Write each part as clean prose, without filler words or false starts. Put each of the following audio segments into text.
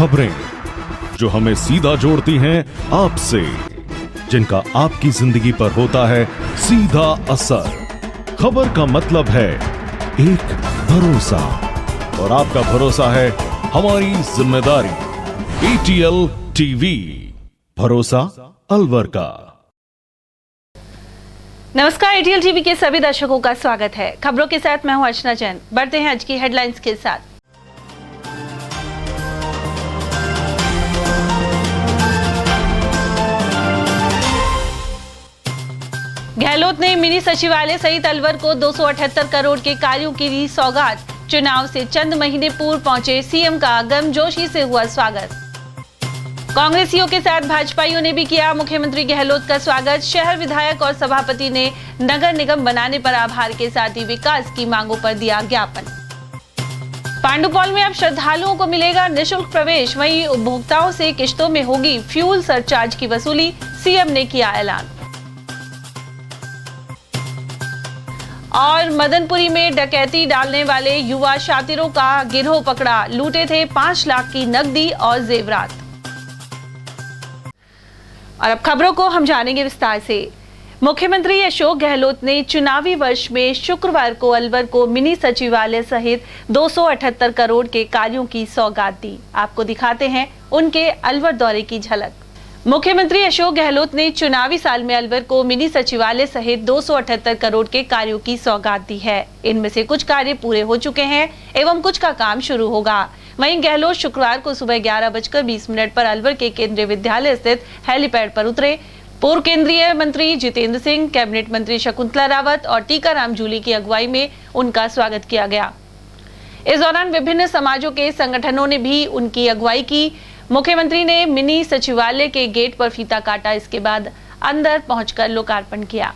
खबरें जो हमें सीधा जोड़ती हैं आपसे, जिनका आपकी जिंदगी पर होता है सीधा असर। खबर का मतलब है एक भरोसा, और आपका भरोसा है हमारी जिम्मेदारी। ATL टीवी, भरोसा अलवर का। नमस्कार, ATL टीवी के सभी दर्शकों का स्वागत है। खबरों के साथ मैं हूं अर्चना जैन। बढ़ते हैं आज की हेडलाइंस के साथ। गहलोत ने मिनी सचिवालय सहित अलवर को 278 करोड़ के कार्यों की दी सौगात। चुनाव से चंद महीने पूर्व पहुंचे सीएम का गर्मजोशी से हुआ स्वागत। कांग्रेसियों के साथ भाजपाइयों ने भी किया मुख्यमंत्री गहलोत का स्वागत। शहर विधायक और सभापति ने नगर निगम बनाने पर आभार के साथ ही विकास की मांगों पर दिया ज्ञापन। पांडुपौल में अब श्रद्धालुओं को मिलेगा निःशुल्क प्रवेश, वहीं उपभोक्ताओं से किश्तों में होगी फ्यूल सरचार्ज की वसूली, सीएम ने किया ऐलान। और मदनपुरी में डकैती डालने वाले युवा शातिरों का गिरोह पकड़ा। लूटे थे 5 लाख की नकदी और जेवरात। और अब खबरों को हम जानेंगे विस्तार से। मुख्यमंत्री अशोक गहलोत ने चुनावी वर्ष में शुक्रवार को अलवर को मिनी सचिवालय सहित 278 करोड़ के कार्यों की सौगात दी। आपको दिखाते हैं उनके अलवर दौरे की झलक। मुख्यमंत्री अशोक गहलोत ने चुनावी साल में अलवर को मिनी सचिवालय सहित 278 करोड़ के कार्यों की सौगात दी है। इनमें से कुछ कार्य पूरे हो चुके हैं एवं कुछ का काम शुरू होगा। वहीं गहलोत शुक्रवार को सुबह 11:20 पर अलवर के केंद्रीय विद्यालय स्थित हेलीपैड पर उतरे। पूर्व केंद्रीय मंत्री जितेंद्र सिंह, कैबिनेट मंत्री शकुंतला रावत और टीकाराम जूली की अगुवाई में उनका स्वागत किया गया। इस दौरान विभिन्न समाजों के संगठनों ने भी उनकी अगुवाई की। मुख्यमंत्री ने मिनी सचिवालय के गेट पर फीता काटा, इसके बाद अंदर पहुंचकर लोकार्पण किया।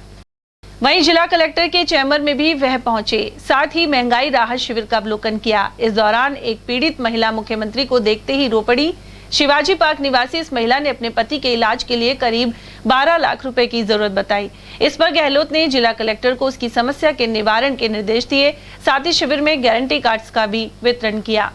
वहीं जिला कलेक्टर के चैम्बर में भी वह पहुंचे, साथ ही महंगाई राहत शिविर का अवलोकन किया। इस दौरान एक पीड़ित महिला मुख्यमंत्री को देखते ही रो पड़ी। शिवाजी पार्क निवासी इस महिला ने अपने पति के इलाज के लिए करीब 12 लाख रुपए की जरूरत बताई। इस पर गहलोत ने जिला कलेक्टर को उसकी समस्या के निवारण के निर्देश दिए। साथ ही शिविर में गारंटी कार्ड्स का भी वितरण किया।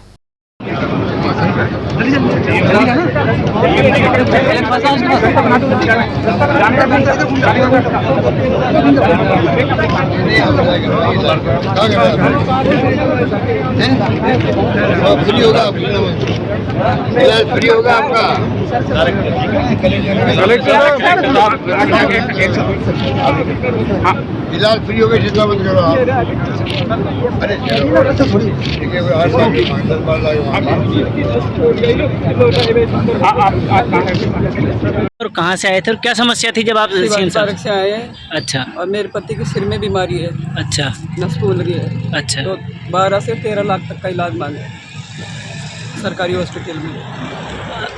फ्री होगा, फ्री होगा आपका फिलहाल फ्री हो गए, जितना बंद करो आप। अरे और कहाँ से आए थे और क्या समस्या थी जब आप पार्क से आए हैं? अच्छा। और मेरे पति के सिर में बीमारी है। अच्छा। नस फूल रही है। अच्छा। तो 12 से 13 लाख तक का इलाज मांगे सरकारी हॉस्पिटल में,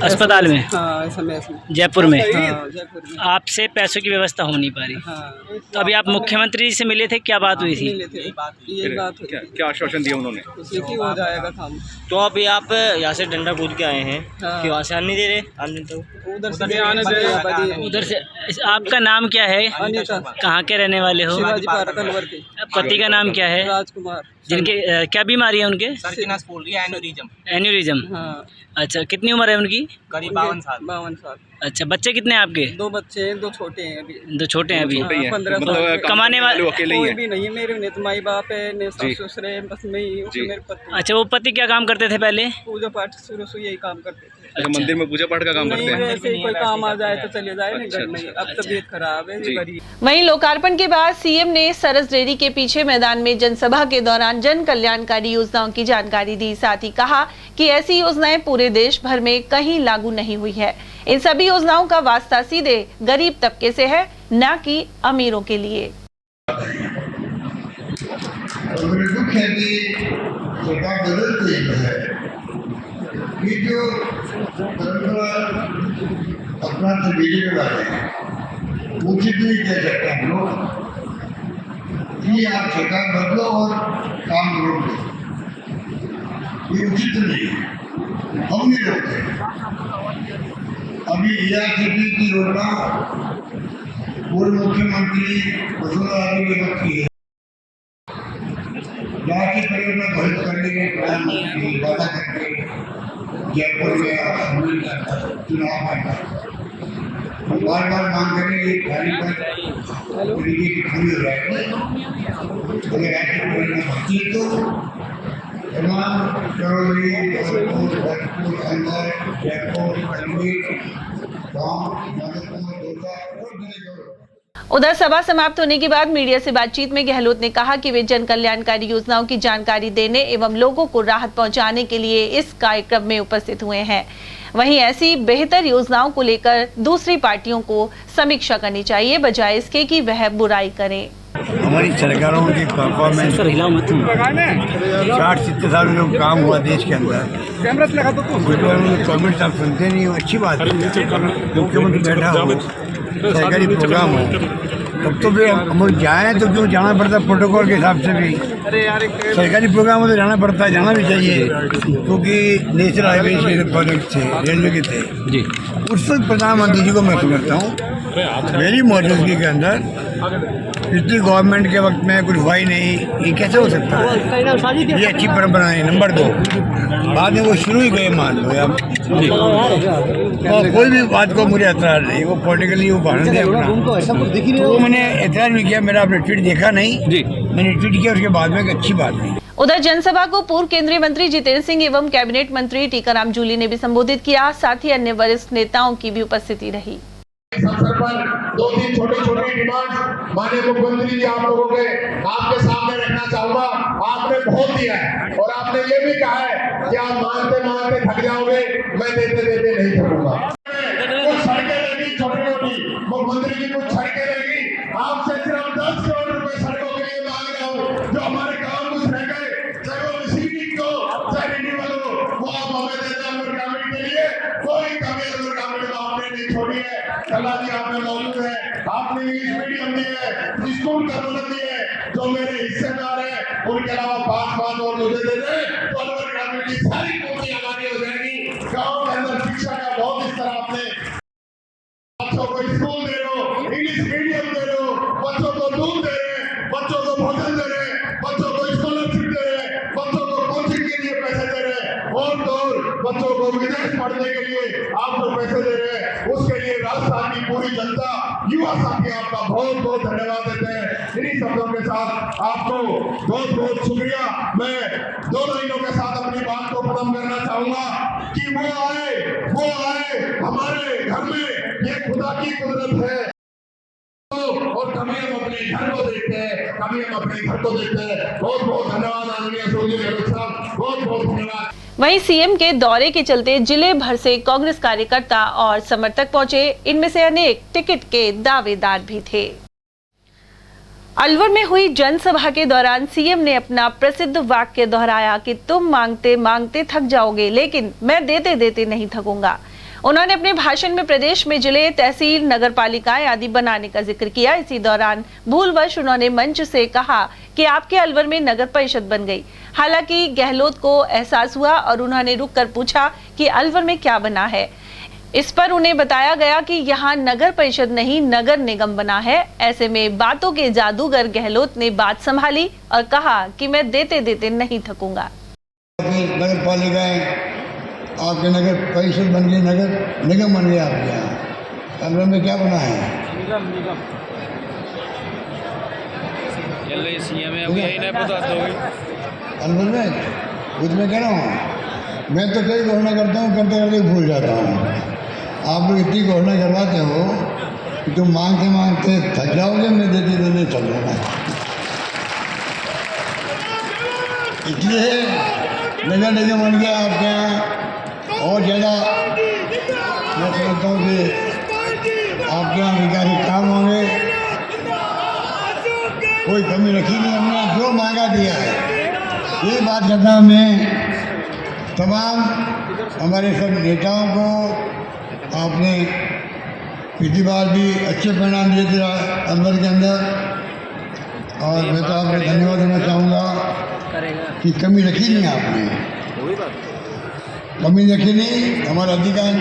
अस्पताल में। हाँ, समय जयपुर में। हाँ, जयपुर में। आपसे पैसों की व्यवस्था हो नहीं पा रही। हाँ। तो अभी आप मुख्यमंत्री से मिले थे, क्या बात हुई थी? मिले थे, ये बात हुई। क्या आश्वासन दिया उन्होंने? उसी की हो जाएगा काम। तो अभी आप यहाँ से डंडा कूद के आए हैं, हाँ। कि वहाँ से आने नहीं दे रहे? आने तो उधर से आने दे। उधर से। आपका नाम क्या है? अनीता। कहाँ के रहने वाले हो? शिवाजी पार्क अलवर के। पति का नाम क्या है? राजकुमार। जिनके क्या बीमारी है उनके? एन्यूरिज्म। हाँ। अच्छा, कितनी उम्र है उनकी? करीब 52 साल। 52 साल। अच्छा, बच्चे कितने हैं आपके? 2 बच्चे हैं, 2 छोटे हैं अभी। 2 छोटे हैं अभी। 15 मतलब साल। कमाने वाले अकेले ही कोई हैं? भी नहीं है मेरे, ने तो माई बाप है, ने सास ससुर है, बस मैं ही हूँ, मेरे पति। अच्छा, वो पति क्या काम करते थे पहले? पूजा पाठ शुरू से यही काम करते थे। अच्छा, मंदिर में पूजा पाठ का काम करते नहीं, हैं? वैसे ही कोई काम आ जाए तो चले जाए, नहीं घर में। अब तबीयत खराब है, जी। गरीब। वहीं लोकार्पण के बाद सीएम ने सरस डेयरी के पीछे मैदान में जनसभा के दौरान जन कल्याणकारी योजनाओं की जानकारी दी। साथ ही कहा कि ऐसी योजनाएं पूरे देश भर में कहीं लागू नहीं हुई है। इन सभी योजनाओं का वास्ता सीधे गरीब तबके से है, न कि अमीरों के लिए। दुख है कि सरकार बदलती है, ये जो परंपरा अपना बीजेपी वाले उचित नहीं कह सकते हम लोग कि आप सरकार बदलो और काम रोक दो, ये उचित नहीं है, हम नहीं रोकते। अभी ARCTC की योजना पूर्व मुख्यमंत्री वसुंधरा राजे के वक्त की है, जहाँ की परियोजना भविष्य करने के प्रधानमंत्री वादा करके जयपुर में असेंबली का चुनाव करना, बार बार मांग करें ये खाली पर खाली हो जाएगी। अगर ऐसे करना तो तमाम करौली, जबलपुर, भरतपुर, अलवर, जयपुर, अजमेर, गाँव, मधुपुर, दोसा और जिले उधर सभा समाप्त होने के बाद मीडिया से बातचीत में गहलोत ने कहा कि वे जन कल्याणकारी योजनाओं की जानकारी देने एवं लोगों को राहत पहुंचाने के लिए इस कार्यक्रम में उपस्थित हुए हैं। वहीं ऐसी बेहतर योजनाओं को लेकर दूसरी पार्टियों को समीक्षा करनी चाहिए, बजाय इसके कि वह बुराई करें। हमारी सरकारों की परफॉर्मेंस 60-70 साल में जो काम हुआ देश के अंदर, गवर्नमेंट आप सुनते नहीं हो, अच्छी बात है। मुख्यमंत्री बैठा हो, सरकारी प्रोग्राम हो, तब तो भी हम जाएँ तो क्यों जाना पड़ता है, प्रोटोकॉल के हिसाब से भी सरकारी प्रोग्राम में तो जाना पड़ता है, जाना भी चाहिए, क्योंकि नेशनल हाईवे के प्रोजेक्ट थे, रेलवे के थे जी। उस वक्त प्रधानमंत्री जी को मैं समझता हूँ मेरी मौजूदगी के अंदर पिछली गवर्नमेंट के वक्त में कुछ हुआ ही नहीं, ये कैसे हो सकता है? ये अच्छी परंपरा है। नंबर 2, बाद में वो शुरू ही गए, मान लो अब और कोई भी बात को मुझे एतराज़ नहीं, वो पॉलिटिकली वो बहाना दे अपना, तो वो मैंने एतराज़ नहीं किया। मेरा आपने ट्वीट देखा नहीं जी, मैंने ट्वीट किया उसके बाद में, एक अच्छी बात नहीं। उधर जनसभा को पूर्व केंद्रीय मंत्री जितेंद्र सिंह एवं कैबिनेट मंत्री टीकाराम जूली ने भी संबोधित किया, साथ ही अन्य वरिष्ठ नेताओं की भी उपस्थिति रही। इस अवसर पर 2-3 छोटी डिमांड माननीय मुख्यमंत्री जी आप लोगों के आपके सामने रखना चाहूंगा। आपने बहुत दिया है और आपने ये भी कहा है कि आप मांगते मांगते थक जाओगे, मैं देते देते नहीं थकूंगा। कुछ सड़कें रहेगी छोटी, मुख्यमंत्री जी कुछ सड़कें रहेगी, आपसे सिर्फ 10 करोड़ रुपए सड़कों के लिए मांग रहा हूँ। जो हमारे गाँव कुछ रह गए, चाहे वो रिसीविंग को चाहे रिन्यूअल हो, वो आप हमें देते हैं ग्रामीण के लिए। कोई कमी ग्रामीण में आपने नहीं छोड़ी है। कला जी आप में मौजूद है, आपने इंग्लिश मीडियम दी है, स्कूल का मदद दी है, जो मेरे हिस्सेदार है उनके अलावा 5 और मुझे दे दे तो अलवर ग्रामीण की सारी पूरी आबादी हो जाएगी। गाँव के अंदर शिक्षा का बहुत स्तर आपने, बच्चों को स्कूल दे रहे हो, इंग्लिश मीडियम दे रहे हो, बच्चों को दूध दे रहे, बच्चों को भोजन दे रहे, बच्चों को स्कॉलरशिप दे रहे, बच्चों को कोचिंग के लिए पैसे दे रहे और बच्चों को विदेश पढ़ने के लिए आप जो पैसे दे रहे हैं, उसके लिए राजस्थान की पूरी जनता, युवा साथी आपका बहुत बहुत धन्यवाद देते हैं। इन्हीं शब्दों के साथ आपको बहुत बहुत शुक्रिया। मैं 2 लाइनों के साथ अपनी बात को खत्म करना चाहूंगा कि वो आए हमारे घर में, ये खुदा की कुदरत है और कभी हम अपने घर को देखते हैं, कभी हम अपने घर को देखते हैं। बहुत बहुत धन्यवाद आदरणीय सूर्य गहलोत साहब, बहुत बहुत धन्यवाद। वहीं सीएम के दौरे के चलते जिले भर से कांग्रेस कार्यकर्ता और समर्थक पहुंचे, इनमें से अनेक टिकट के दावेदार भी थे। अलवर में हुई जनसभा के दौरान सीएम ने अपना प्रसिद्ध वाक्य दोहराया कि तुम मांगते मांगते थक जाओगे, लेकिन मैं देते देते नहीं थकूंगा। उन्होंने अपने भाषण में प्रदेश में जिले, तहसील, नगर पालिकाएं आदि बनाने का जिक्र किया। इसी दौरान भूलवश उन्होंने मंच से कहा कि आपके अलवर में नगर परिषद बन गई। हालांकि गहलोत को एहसास हुआ और उन्होंने रुककर पूछा कि अलवर में क्या बना है। इस पर उन्हें बताया गया कि यहाँ नगर परिषद नहीं नगर निगम बना है। ऐसे में बातों के जादूगर गहलोत ने बात संभाली और कहा कि मैं देते देते नहीं थकूंगा। नगर पालिकाएं आपके नगर परिषद बन गई, नगर निगम बन गया आपके यहाँ। अलवर में क्या बना है? अलवर में कुछ मैं कह रहा हूँ, मैं तो कई घोषणा करता हूँ, करते करते भूल जाता हूँ। आप लोग इतनी घोषणा करवाते हो कि तुम मांगते मांगते थक जाओगे, मैं देते देते थक जाऊंगा। इसलिए नगर निगम बन गया आपके यहाँ। और ज़्यादा मैं समझता हूँ कि आपके यहाँ विकास काम होंगे। कोई कमी रखी नहीं हमने, जो मांगा दिया है। ये बात करता हूँ मैं तमाम हमारे सब नेताओं को, आपने पिछली बार भी अच्छे परिणाम दिए थे अलवर के अंदर, और मैं तो आपको धन्यवाद देना चाहूँगा कि कमी रखी नहीं आपने, कमी रखी नहीं। हमारा अधिकांश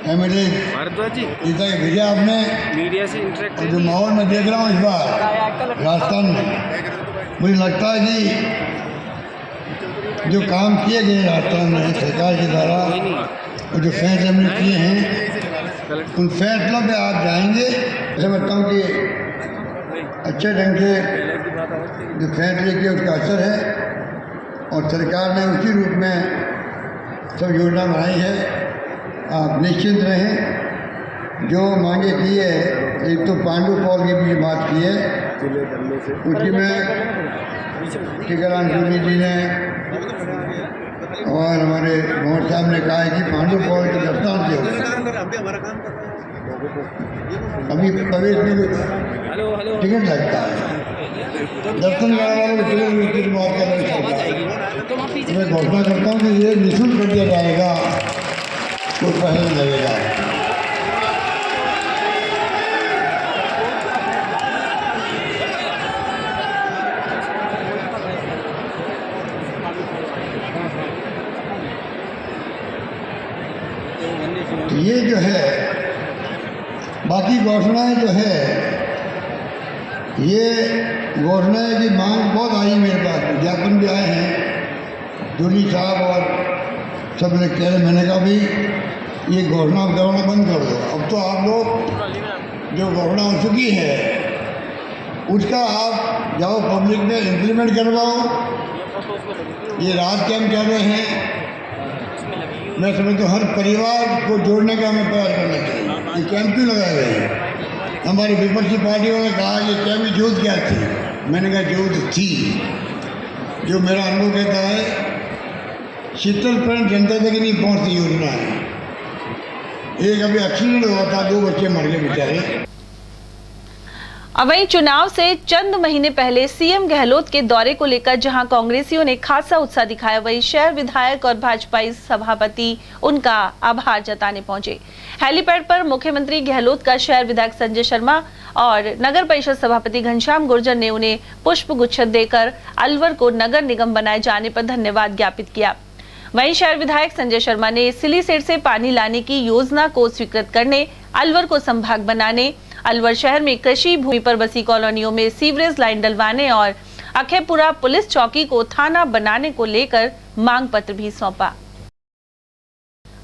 एमएलए जीता के भेजा आपने। मीडिया से इंटरेक्ट जो माहौल में देख रहा हूँ इस बार राजस्थान में, मुझे लगता है कि जो काम किए गए राजस्थान में सरकार के द्वारा और जो फैसले हमने किए हैं उन फैसलों पे आप जाएंगे। समझता हूँ कि अच्छे ढंग से जो फैसले किए उसका असर है और सरकार ने उसी रूप में सब योजना बनाई है। आप निश्चिंत रहें। जो मांगे की है, एक तो पांडु पॉल की भी बात की है, उसकी में टीकाराम जूली जी ने और हमारे मोहन साहब ने कहा है कि पांडु पॉल के दर्शन से हो। अभी प्रवेश में टिकट लगता है, दर्शन करने वालों को टिकट की बात कर रहे हैं। मैं घोषणा करता हूँ कि ये निःशुल्क कर दिया जाएगा, कोई पैसा नहीं लगेगा। ये जो है बाकी घोषणाएं जो है, ये घोषणाएं की मांग बहुत आई मेरे पास, विज्ञापन भी आए हैं। जूली साहब और सब लोग कह रहे, मैंने कहा भी ये घोषणा करना बंद कर दो। अब तो आप लोग जो घोषणा हो चुकी है उसका आप जाओ पब्लिक में इम्प्लीमेंट करवाओ। ये रात कैंप कर रहे हैं, मैं समझता हूँ हर परिवार को जोड़ने का हमें प्रयास करना चाहिए। ये कैंप क्यों लगाए गए हैं? हमारी विपक्षी पार्टियों ने कहा ये कैंप की जरूरत क्या थी? मैंने कहा जरूरत थी, जो मेरा अनुभव कहता है 70% जनता तक नहीं पहुँचती योजना है। एक अभी एक्सीडेंट हुआ था, 2 बच्चे मर गए बेचारे। अब वहीं चुनाव से चंद महीने पहले सीएम गहलोत के दौरे को लेकर जहां कांग्रेसियों ने खासा उत्साह दिखाया, वहीं शहर विधायक और भाजपाई सभापति उनका आभार जताने पहुंचे। हेलीपैड पर मुख्यमंत्री गहलोत का शहर विधायक संजय शर्मा और नगर परिषद सभापति घनश्याम गुर्जर ने उन्हें पुष्प गुच्छ देकर अलवर को नगर निगम बनाए जाने पर धन्यवाद ज्ञापित किया। वहीं शहर विधायक संजय शर्मा ने सिलीसेट से पानी लाने की योजना को स्वीकृत करने, अलवर को संभाग बनाने, अलवर शहर में कृषि भूमि पर बसी कॉलोनियों में सीवरेज लाइन डलवाने और अखेपुरा पुलिस चौकी को थाना बनाने को लेकर मांग पत्र भी सौंपा।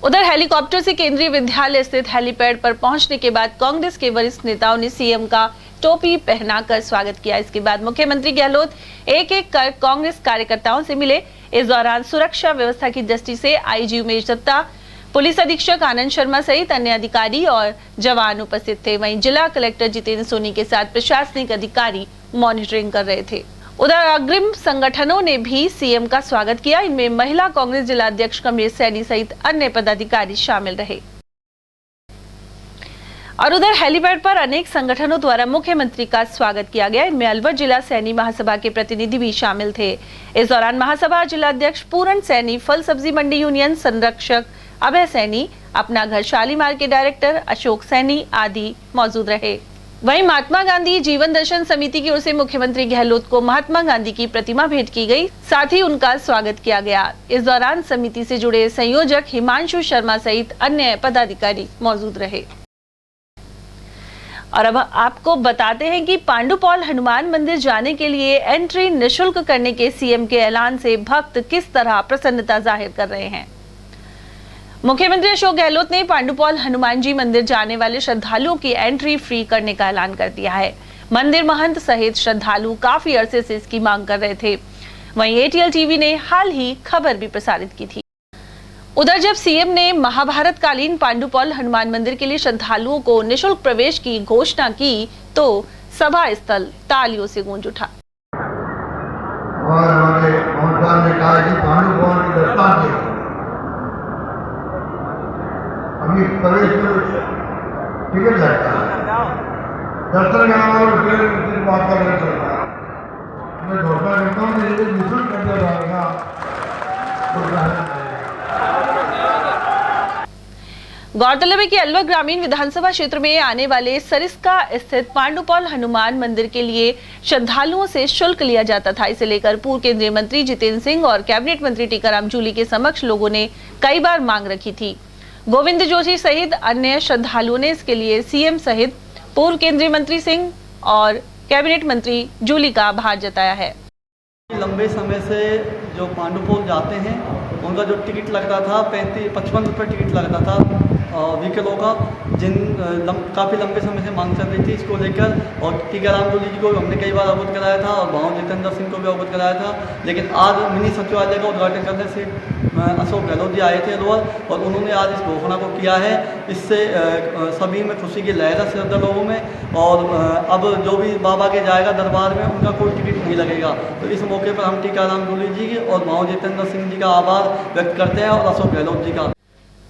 उधर हेलीकॉप्टर से केंद्रीय विद्यालय स्थित हेलीपैड पर पहुंचने के बाद कांग्रेस के वरिष्ठ नेताओं ने सीएम का टोपी पहनाकर स्वागत किया। इसके बाद मुख्यमंत्री गहलोत एक एक कर कांग्रेस कार्यकर्ताओं से मिले। इस दौरान सुरक्षा व्यवस्था की दृष्टि से आईजी उमेश दत्ता, पुलिस अधीक्षक आनंद शर्मा सहित अन्य अधिकारी और जवान उपस्थित थे। वहीं जिला कलेक्टर जितेंद्र सोनी के साथ प्रशासनिक अधिकारी मॉनिटरिंग कर रहे थे। उधर अग्रिम संगठनों ने भी सीएम का स्वागत किया। इनमें महिला कांग्रेस जिला अध्यक्ष कमलेश सैनी सहित अन्य पदाधिकारी शामिल रहे। और उधर हेलीपैड पर अनेक संगठनों द्वारा मुख्यमंत्री का स्वागत किया गया। इनमें अलवर जिला सैनी महासभा के प्रतिनिधि भी शामिल थे। इस दौरान महासभा जिला अध्यक्ष पूर्ण सैनी, फल सब्जी मंडी यूनियन संरक्षक अभय सैनी, अपना घर शालीमार के डायरेक्टर अशोक सैनी आदि मौजूद रहे। वहीं महात्मा गांधी जीवन दर्शन समिति की ओर से मुख्यमंत्री गहलोत को महात्मा गांधी की प्रतिमा भेंट की गई, साथ ही उनका स्वागत किया गया। इस दौरान समिति से जुड़े संयोजक हिमांशु शर्मा सहित अन्य पदाधिकारी मौजूद रहे। और अब आपको बताते हैं कि पांडुपौल हनुमान मंदिर जाने के लिए एंट्री निःशुल्क करने के सीएम के ऐलान से भक्त किस तरह प्रसन्नता जाहिर कर रहे हैं। मुख्यमंत्री अशोक गहलोत ने पांडुपौल हनुमान जी मंदिर जाने वाले श्रद्धालुओं की एंट्री फ्री करने का ऐलान कर दिया है। मंदिर महंत सहित श्रद्धालु काफी अरसे से इसकी मांग कर रहे थे। वहीं एटीएल टीवी ने हाल ही खबर भी प्रसारित की थी। उधर जब सीएम ने महाभारत कालीन पांडुपौल हनुमान मंदिर के लिए श्रद्धालुओं को निःशुल्क प्रवेश की घोषणा की तो सभा स्थल तालियों से गूंज उठा। और हमारे मोहन ने कहा कि पांडुपौल की दस्तान से अभी प्रवेश में टिकट लगता है, दर्शन करने वालों को टिकट बात का नहीं चलता। मैं घोषणा करता हूँ कि ये निःशुल्क कर दिया जाएगा। गौरतलब है कि अलवर ग्रामीण विधानसभा क्षेत्र में आने वाले सरिस्का स्थित पांडुपौल हनुमान मंदिर के लिए श्रद्धालुओं से शुल्क लिया जाता था। इसे लेकर पूर्व केंद्रीय मंत्री जितेंद्र सिंह और कैबिनेट मंत्री टीकाराम जूली के समक्ष लोगों ने कई बार मांग रखी थी। गोविंद जोशी सहित अन्य श्रद्धालुओं ने इसके लिए सीएम सहित पूर्व केंद्रीय मंत्री सिंह और कैबिनेट मंत्री जूली का आभार जताया है। लंबे समय से जो पांडुपोल जाते हैं उनका जो टिकट लगता था 55 रुपये टिकट लगता था व्हीकलों का, काफ़ी लंबे समय से मांग चल रही थी इसको लेकर। और टीकाराम जूली जी को हमने कई बार अवगत कराया था और भाव जितेंद्र सिंह को भी अवगत कराया था, लेकिन आज मिनी सचिवालय का उद्घाटन करने से अशोक गहलोत जी आए थे अलवर और उन्होंने आज इस घोषणा को किया है। इससे सभी में खुशी की लहर है श्रद्धा लोगों में। और अब जो भी बाबा के जाएगा दरबार में उनका कोई टिकट नहीं लगेगा। तो इस मौके पर हम टीकाराम जूली जी की और भाव जितेंद्र सिंह जी का आभार व्यक्त करते हैं और अशोक गहलोत जी का।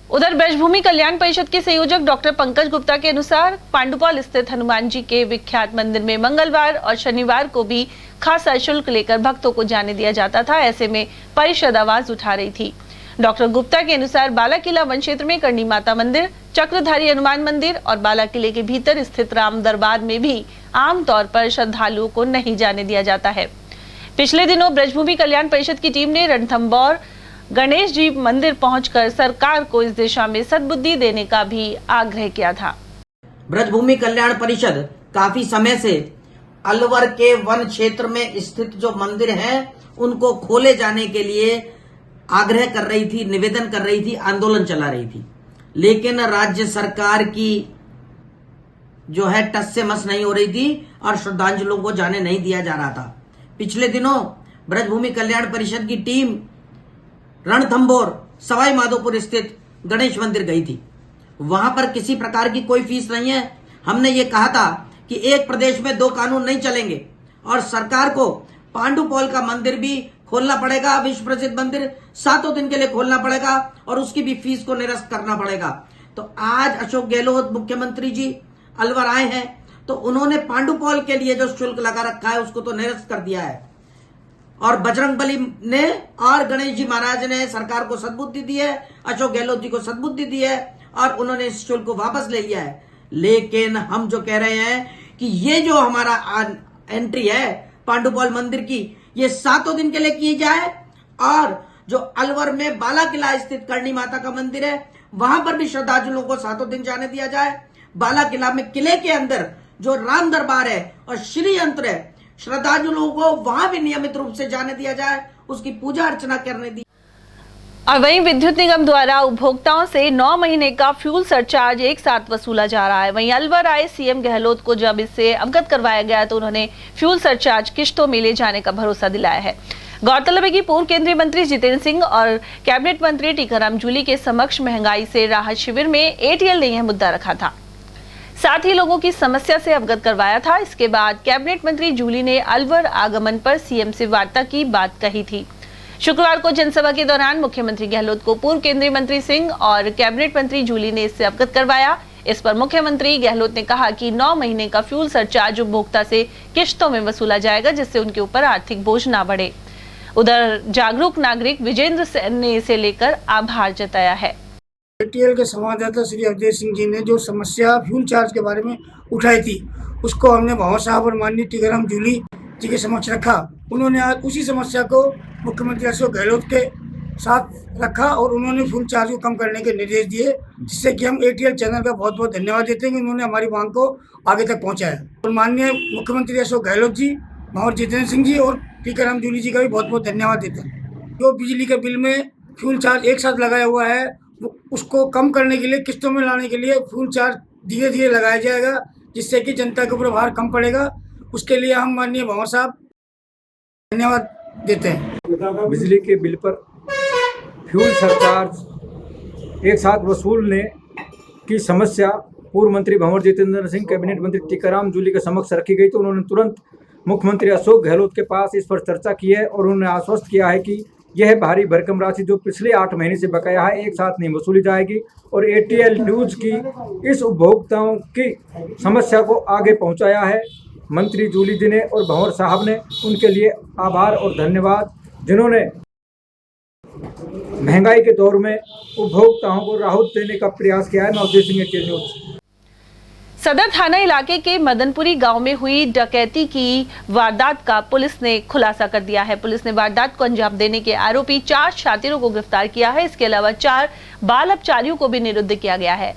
उधर ब्रजभूमि कल्याण परिषद के संयोजक डॉक्टर पंकज गुप्ता के अनुसार पांडुपौल स्थित हनुमान जी के विख्यात मंदिर में मंगलवार और शनिवार को भी खासा शुल्क लेकर भक्तों को जाने दिया जाता था। ऐसे में परिषद आवाज उठा रही थी। डॉक्टर गुप्ता के अनुसार बाला किला वन क्षेत्र में करणी माता मंदिर, चक्रधारी हनुमान मंदिर और बाला किले के भीतर स्थित राम दरबार में भी आमतौर पर श्रद्धालुओं को नहीं जाने दिया जाता है। पिछले दिनों ब्रजभूमि कल्याण परिषद की टीम ने रणथंभौर गणेश जी मंदिर पहुंचकर सरकार को इस दिशा में सद्बुद्धि देने का भी आग्रह किया था। ब्रजभूमि कल्याण परिषद काफी समय से अलवर के वन क्षेत्र में स्थित जो मंदिर हैं उनको खोले जाने के लिए आग्रह कर रही थी, निवेदन कर रही थी, आंदोलन चला रही थी, लेकिन राज्य सरकार की जो है टस से मस नहीं हो रही थी और श्रद्धांजलियों को जाने नहीं दिया जा रहा था। पिछले दिनों ब्रजभूमि कल्याण परिषद की टीम रणथंभौर सवाई माधोपुर स्थित गणेश मंदिर गई थी। वहां पर किसी प्रकार की कोई फीस नहीं है। हमने ये कहा था कि एक प्रदेश में दो कानून नहीं चलेंगे और सरकार को पांडुपौल का मंदिर भी खोलना पड़ेगा, विश्व प्रसिद्ध मंदिर 7 दिन के लिए खोलना पड़ेगा और उसकी भी फीस को निरस्त करना पड़ेगा। तो आज अशोक गहलोत मुख्यमंत्री जी अलवर आए हैं तो उन्होंने पांडुपौल के लिए जो शुल्क लगा रखा है उसको तो निरस्त कर दिया है और बजरंगबली ने और गणेश जी महाराज ने सरकार को सद्बुद्धि दी है, अशोक गहलोत जी को सद्बुद्धि दी है और उन्होंने इस शुल्क को वापस ले लिया है। लेकिन हम जो कह रहे हैं कि ये जो हमारा एंट्री है पांडुपौल मंदिर की, ये 7 दिन के लिए की जाए और जो अलवर में बाला किला स्थित करणी माता का मंदिर है वहां पर भी श्रद्धालुओं को 7 दिन जाने दिया जाए। बाला किला में किले के अंदर जो राम दरबार है और श्री यंत्र है, श्रद्धालुओं को वहां भी नियमित रूप से जाने दिया जाए, उसकी पूजा अर्चना करने दी। और वहीं विद्युत निगम द्वारा उपभोक्ताओं से 9 महीने का फ्यूल सरचार्ज एक साथ वसूला जा रहा है। वहीं अलवर आए सीएम गहलोत को जब इससे अवगत करवाया गया तो उन्होंने फ्यूल सरचार्ज किश्तों में ले जाने का भरोसा दिलाया है। गौरतलब है कि पूर्व केंद्रीय मंत्री जितेंद्र सिंह और कैबिनेट मंत्री टीकाराम जूली के समक्ष महंगाई से राहत शिविर में एटीएल ने यह मुद्दा रखा था, साथ ही लोगों की समस्या से अवगत करवाया था। इसके बाद कैबिनेट मंत्री जूली ने अलवर आगमन पर सीएम से वार्ता की बात कही थी। शुक्रवार को जनसभा के दौरान मुख्यमंत्री गहलोत को पूर्व केंद्रीय मंत्री सिंह और कैबिनेट मंत्री जूली ने इससे अवगत करवाया। इस पर मुख्यमंत्री गहलोत ने कहा कि 9 महीने का फ्यूल सरचार्ज उपभोक्ता से किश्तों में वसूला जाएगा, जिससे उनके ऊपर आर्थिक बोझ ना बढ़े। उधर जागरूक नागरिक विजेंद्र सेन ने इसे लेकर आभार जताया है। एटीएल के संवाददाता श्री अवधेश सिंह जी ने जो समस्या फ्यूल चार्ज के बारे में उठाई थी उसको हमने भंवर साहब और माननीय टीकाराम जूली जी के समक्ष रखा। उन्होंने आज उसी समस्या को मुख्यमंत्री अशोक गहलोत के साथ रखा और उन्होंने फ्यूल चार्ज को कम करने के निर्देश दिए, जिससे कि हम एटीएल चैनल का बहुत बहुत धन्यवाद देते हैं कि उन्होंने हमारी मांग को आगे तक पहुँचाया। और माननीय मुख्यमंत्री अशोक गहलोत जी, भंवर जितेंद्र सिंह जी और टीकाराम जूली जी का भी बहुत बहुत धन्यवाद देते हैं। जो बिजली के बिल में फ्यूल चार्ज एक साथ लगाया हुआ है उसको कम करने के लिए, किस्तों में लाने के लिए फ्यूल चार्ज धीरे धीरे लगाया जाएगा, जिससे कि जनता के ऊपर भार कम पड़ेगा। उसके लिए हम माननीय भंवर साहब धन्यवाद देते हैं। बिजली के बिल पर फ्यूल सरचार्ज एक साथ वसूलने की समस्या पूर्व मंत्री भंवर जितेंद्र सिंह, कैबिनेट मंत्री टीकाराम जूली के समक्ष रखी गई तो उन्होंने तुरंत मुख्यमंत्री अशोक गहलोत के पास इस पर चर्चा की है और उन्होंने आश्वस्त किया है कि यह भारी भरकम राशि जो पिछले 8 महीने से बकाया है एक साथ नहीं वसूली जाएगी और एटीएल न्यूज की इस उपभोक्ताओं की समस्या को आगे पहुंचाया है मंत्री जूली जी ने और भंवर साहब ने। उनके लिए आभार और धन्यवाद, जिन्होंने महंगाई के दौर में उपभोक्ताओं को राहत देने का प्रयास किया है। Navdev Singh, ATL news. सदर थाना इलाके के मदनपुरी गांव में हुई डकैती की वारदात का पुलिस ने खुलासा कर दिया है। पुलिस ने वारदात को अंजाम देने के आरोपी 4 शातिरों को गिरफ्तार किया है। इसके अलावा 4 बाल अपचारियों को भी निरुद्ध किया गया है।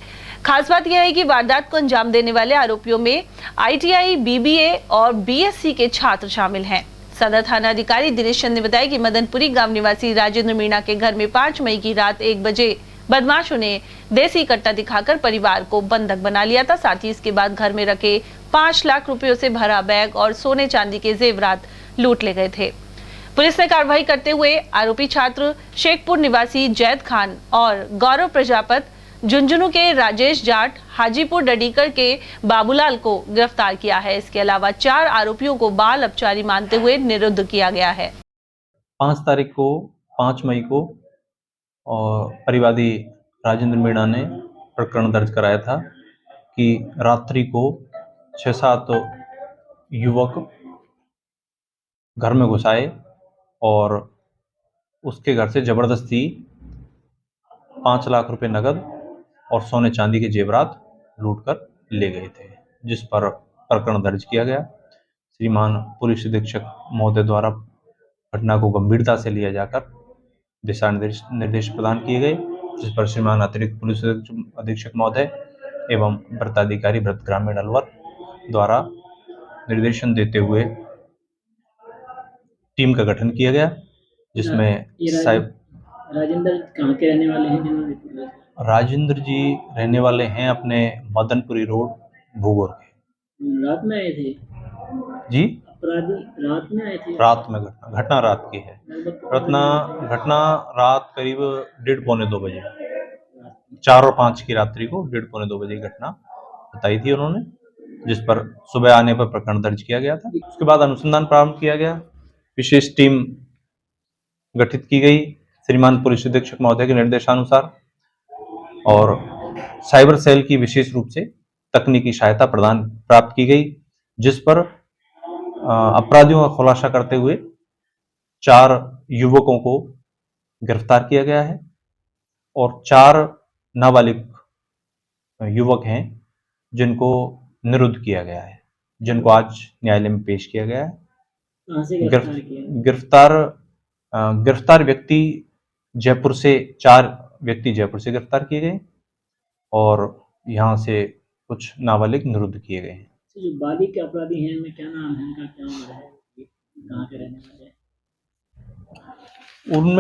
खास बात यह है कि वारदात को अंजाम देने वाले आरोपियों में ITI, BBA और BSc के छात्र शामिल हैं। सदर थाना अधिकारी दिनेश चंद ने बताया कि मदनपुरी गांव निवासी राजेंद्र मीणा के घर में 5 मई की रात 1 बजे बदमाशों ने देसी कट्टा दिखाकर परिवार को बंधक बना लिया था। साथ ही इसके बाद घर में रखे 5 लाख रुपयों से भरा बैग और सोने चांदी के जेवरात लूट ले गए थे। पुलिस ने कार्रवाई करते हुए आरोपी छात्र शेखपुर निवासी जैद खान और गौरव प्रजापत, झुंझुनू के राजेश जाट, हाजीपुर डडीकर के बाबूलाल को गिरफ्तार किया है। इसके अलावा 4 आरोपियों को बाल अपचारी मानते हुए निरुद्ध किया गया है। 5 मई को और परिवादी राजेंद्र मीणा ने प्रकरण दर्ज कराया था कि रात्रि को 6-7 युवक घर में घुस आए और उसके घर से जबरदस्ती 5 लाख रुपए नगद और सोने चांदी के जेवरात लूटकर ले गए थे, जिस पर प्रकरण दर्ज किया गया। श्रीमान पुलिस अधीक्षक महोदय द्वारा घटना को गंभीरता से लिया जाकर दिशा निर्देश प्रदान किए गए, जिस पर श्रीमान अतिरिक्त पुलिस अधीक्षक महोदय एवं वृत्ताधिकारी वृत्त ग्रामीण अलवर द्वारा निर्देशन देते हुए टीम का गठन किया गया, जिसमें राजेंद्र कहाँ के रहने वाले हैं? राजेंद्र जी रहने वाले हैं अपने मदनपुरी रोड भूगोर के। रात में आए थे जी? अपराधी रात में आए थे? रात में घटना रात की है। घटना रात करीब 1:30-2 बजे, 4 और 5 की रात्रि को 1:30-2 बजे घटना बताई थी उन्होंने, जिस पर सुबह आने पर प्रकरण दर्ज किया गया था। उसके बाद अनुसंधान प्रारंभ किया गया, विशेष टीम गठित की गई श्रीमान पुलिस अधीक्षक महोदय के निर्देशानुसार, और साइबर सेल की विशेष रूप से तकनीकी सहायता प्राप्त की गई, जिस पर अपराधियों का खुलासा करते हुए 4 युवकों को गिरफ्तार किया गया है और 4 नाबालिग युवक हैं जिनको निरुद्ध किया गया है, जिनको आज न्यायालय में पेश किया गया है। गिरफ्तार व्यक्ति जयपुर से 4 व्यक्ति जयपुर से गिरफ्तार किए गए और यहाँ से कुछ नाबालिग निरुद्ध किए गए हैं। जो बालिग के अपराधी हैं, इनमें क्या नाम है, इनका क्या उम्र है, कहाँ के रहने वाले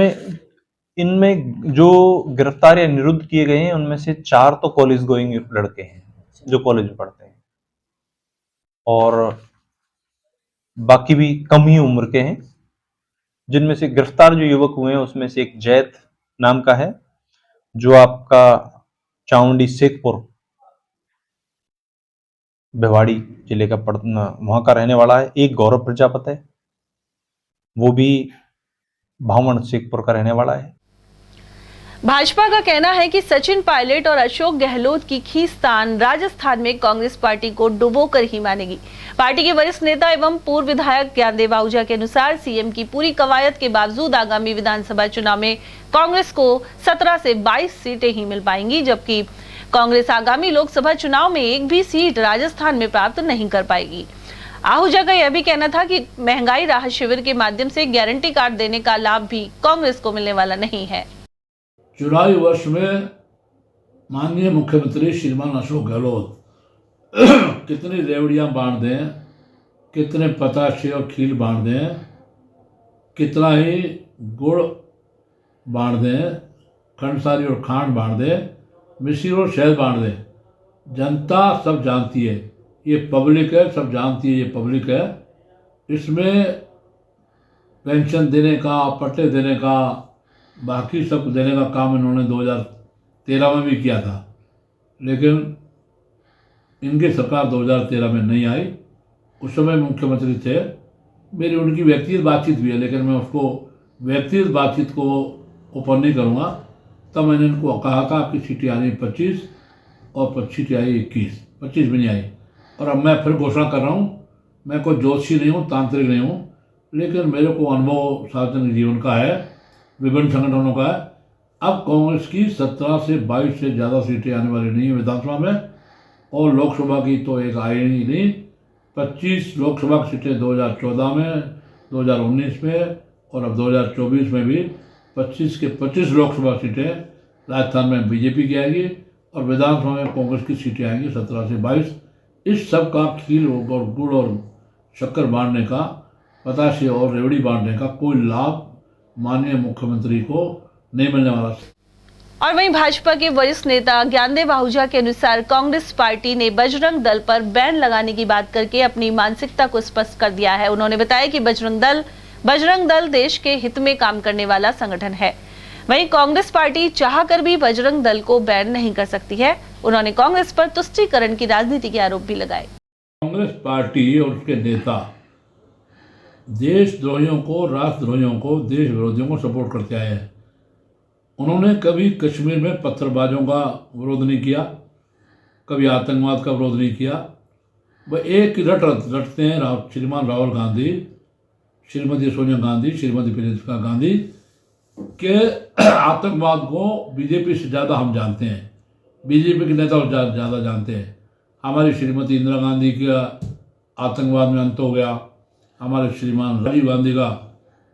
हैं? इनमें जो गिरफ्तार या निरुद्ध किए गए हैं उनमें से 4 तो कॉलेज गोइंग लड़के हैं जो कॉलेज में पढ़ते हैं, और बाकी भी कम ही उम्र के हैं, जिनमें से गिरफ्तार जो युवक हुए हैं उसमें से एक जैद नाम का है जो आपका चामुंडी शेखपुर भिवाड़ी जिले का वहां का रहने वाला है। एक गौरव प्रजापति है, वो भी भावड़ शेखपुर का रहने वाला है। भाजपा का कहना है कि सचिन पायलट और अशोक गहलोत की खींचतान राजस्थान में कांग्रेस पार्टी को डुबोकर ही मानेगी। पार्टी के वरिष्ठ नेता एवं पूर्व विधायक ज्ञानदेव आहूजा के अनुसार सीएम की पूरी कवायद के बावजूद आगामी विधानसभा चुनाव में कांग्रेस को 17 से 22 सीटें ही मिल पाएंगी, जबकि कांग्रेस आगामी लोकसभा चुनाव में एक भी सीट राजस्थान में प्राप्त नहीं कर पाएगी। आहूजा का यह भी कहना था कि महंगाई राहत शिविर के माध्यम से गारंटी कार्ड देने का लाभ भी कांग्रेस को मिलने वाला नहीं है। चुनावी वर्ष में माननीय मुख्यमंत्री श्रीमान अशोक गहलोत कितनी रेवड़ियाँ बांट दें, कितने पताशे और खील बांट दें, कितना ही गुड़ बांट दें, खंडसारी और खांड बांट दें, मिश्री और शहद बांट दें, जनता सब जानती है, ये पब्लिक है, सब जानती है ये पब्लिक है। इसमें पेंशन देने का, पट्टे देने का, बाकी सब देने का काम इन्होंने 2013 में भी किया था, लेकिन इनकी सरकार 2013 में नहीं आई। उस समय मुख्यमंत्री थे, मेरी उनकी व्यक्तिगत बातचीत भी है, लेकिन मैं उसको व्यक्तिगत बातचीत को ओपन नहीं करूँगा। तब मैंने इनको कहा था आपकी सीटें आ रही 25 और 25 सीटें आई 21, 25 भी नहीं आई। और अब मैं फिर घोषणा कर रहा हूँ, मैं कोई ज्योतिषी नहीं हूँ, तांत्रिक नहीं हूँ, लेकिन मेरे को अनुभव सार्वजनिक जीवन का है, विभिन्न संगठनों का है। अब कांग्रेस की 17 से 22 से ज़्यादा सीटें आने वाली नहीं है विधानसभा में, और लोकसभा की तो एक आई ही नहीं। 25 लोकसभा की सीटें 2014 में, 2019 में और अब 2024 में भी 25 के 25 लोकसभा सीटें राजस्थान में बीजेपी की आएगी और विधानसभा में कांग्रेस की सीटें आएंगी 17 से 22। इस सब का खील और गुड़ और शक्कर बांटने का पताशे और रेवड़ी बांटने का कोई लाभ माननीय मुख्यमंत्री को नहीं मिलने वाला। और वहीं भाजपा के वरिष्ठ नेता ज्ञानदेव आहूजा के अनुसार कांग्रेस पार्टी ने बजरंग दल पर बैन लगाने की बात करके अपनी मानसिकता को स्पष्ट कर दिया है। उन्होंने बताया कि बजरंग दल देश के हित में काम करने वाला संगठन है। वहीं कांग्रेस पार्टी चाहकर भी बजरंग दल को बैन नहीं कर सकती है। उन्होंने कांग्रेस पर तुष्टीकरण की राजनीति के आरोप भी लगाए। कांग्रेस पार्टी और उसके नेता देशद्रोहियों को, राष्ट्रद्रोहियों को, देश विरोधियों को सपोर्ट करते आए हैं। उन्होंने कभी कश्मीर में पत्थरबाजों का विरोध नहीं किया, कभी आतंकवाद का विरोध नहीं किया। वह एक ही रटते हैं श्रीमान राहुल गांधी, श्रीमती सोनिया गांधी, श्रीमती प्रियंका गांधी के आतंकवाद को बीजेपी से ज़्यादा हम जानते हैं, बीजेपी के नेता ज़्यादा जानते हैं। हमारी श्रीमती इंदिरा गांधी का आतंकवाद में अंत हो गया, हमारे श्रीमान राजीव गांधी का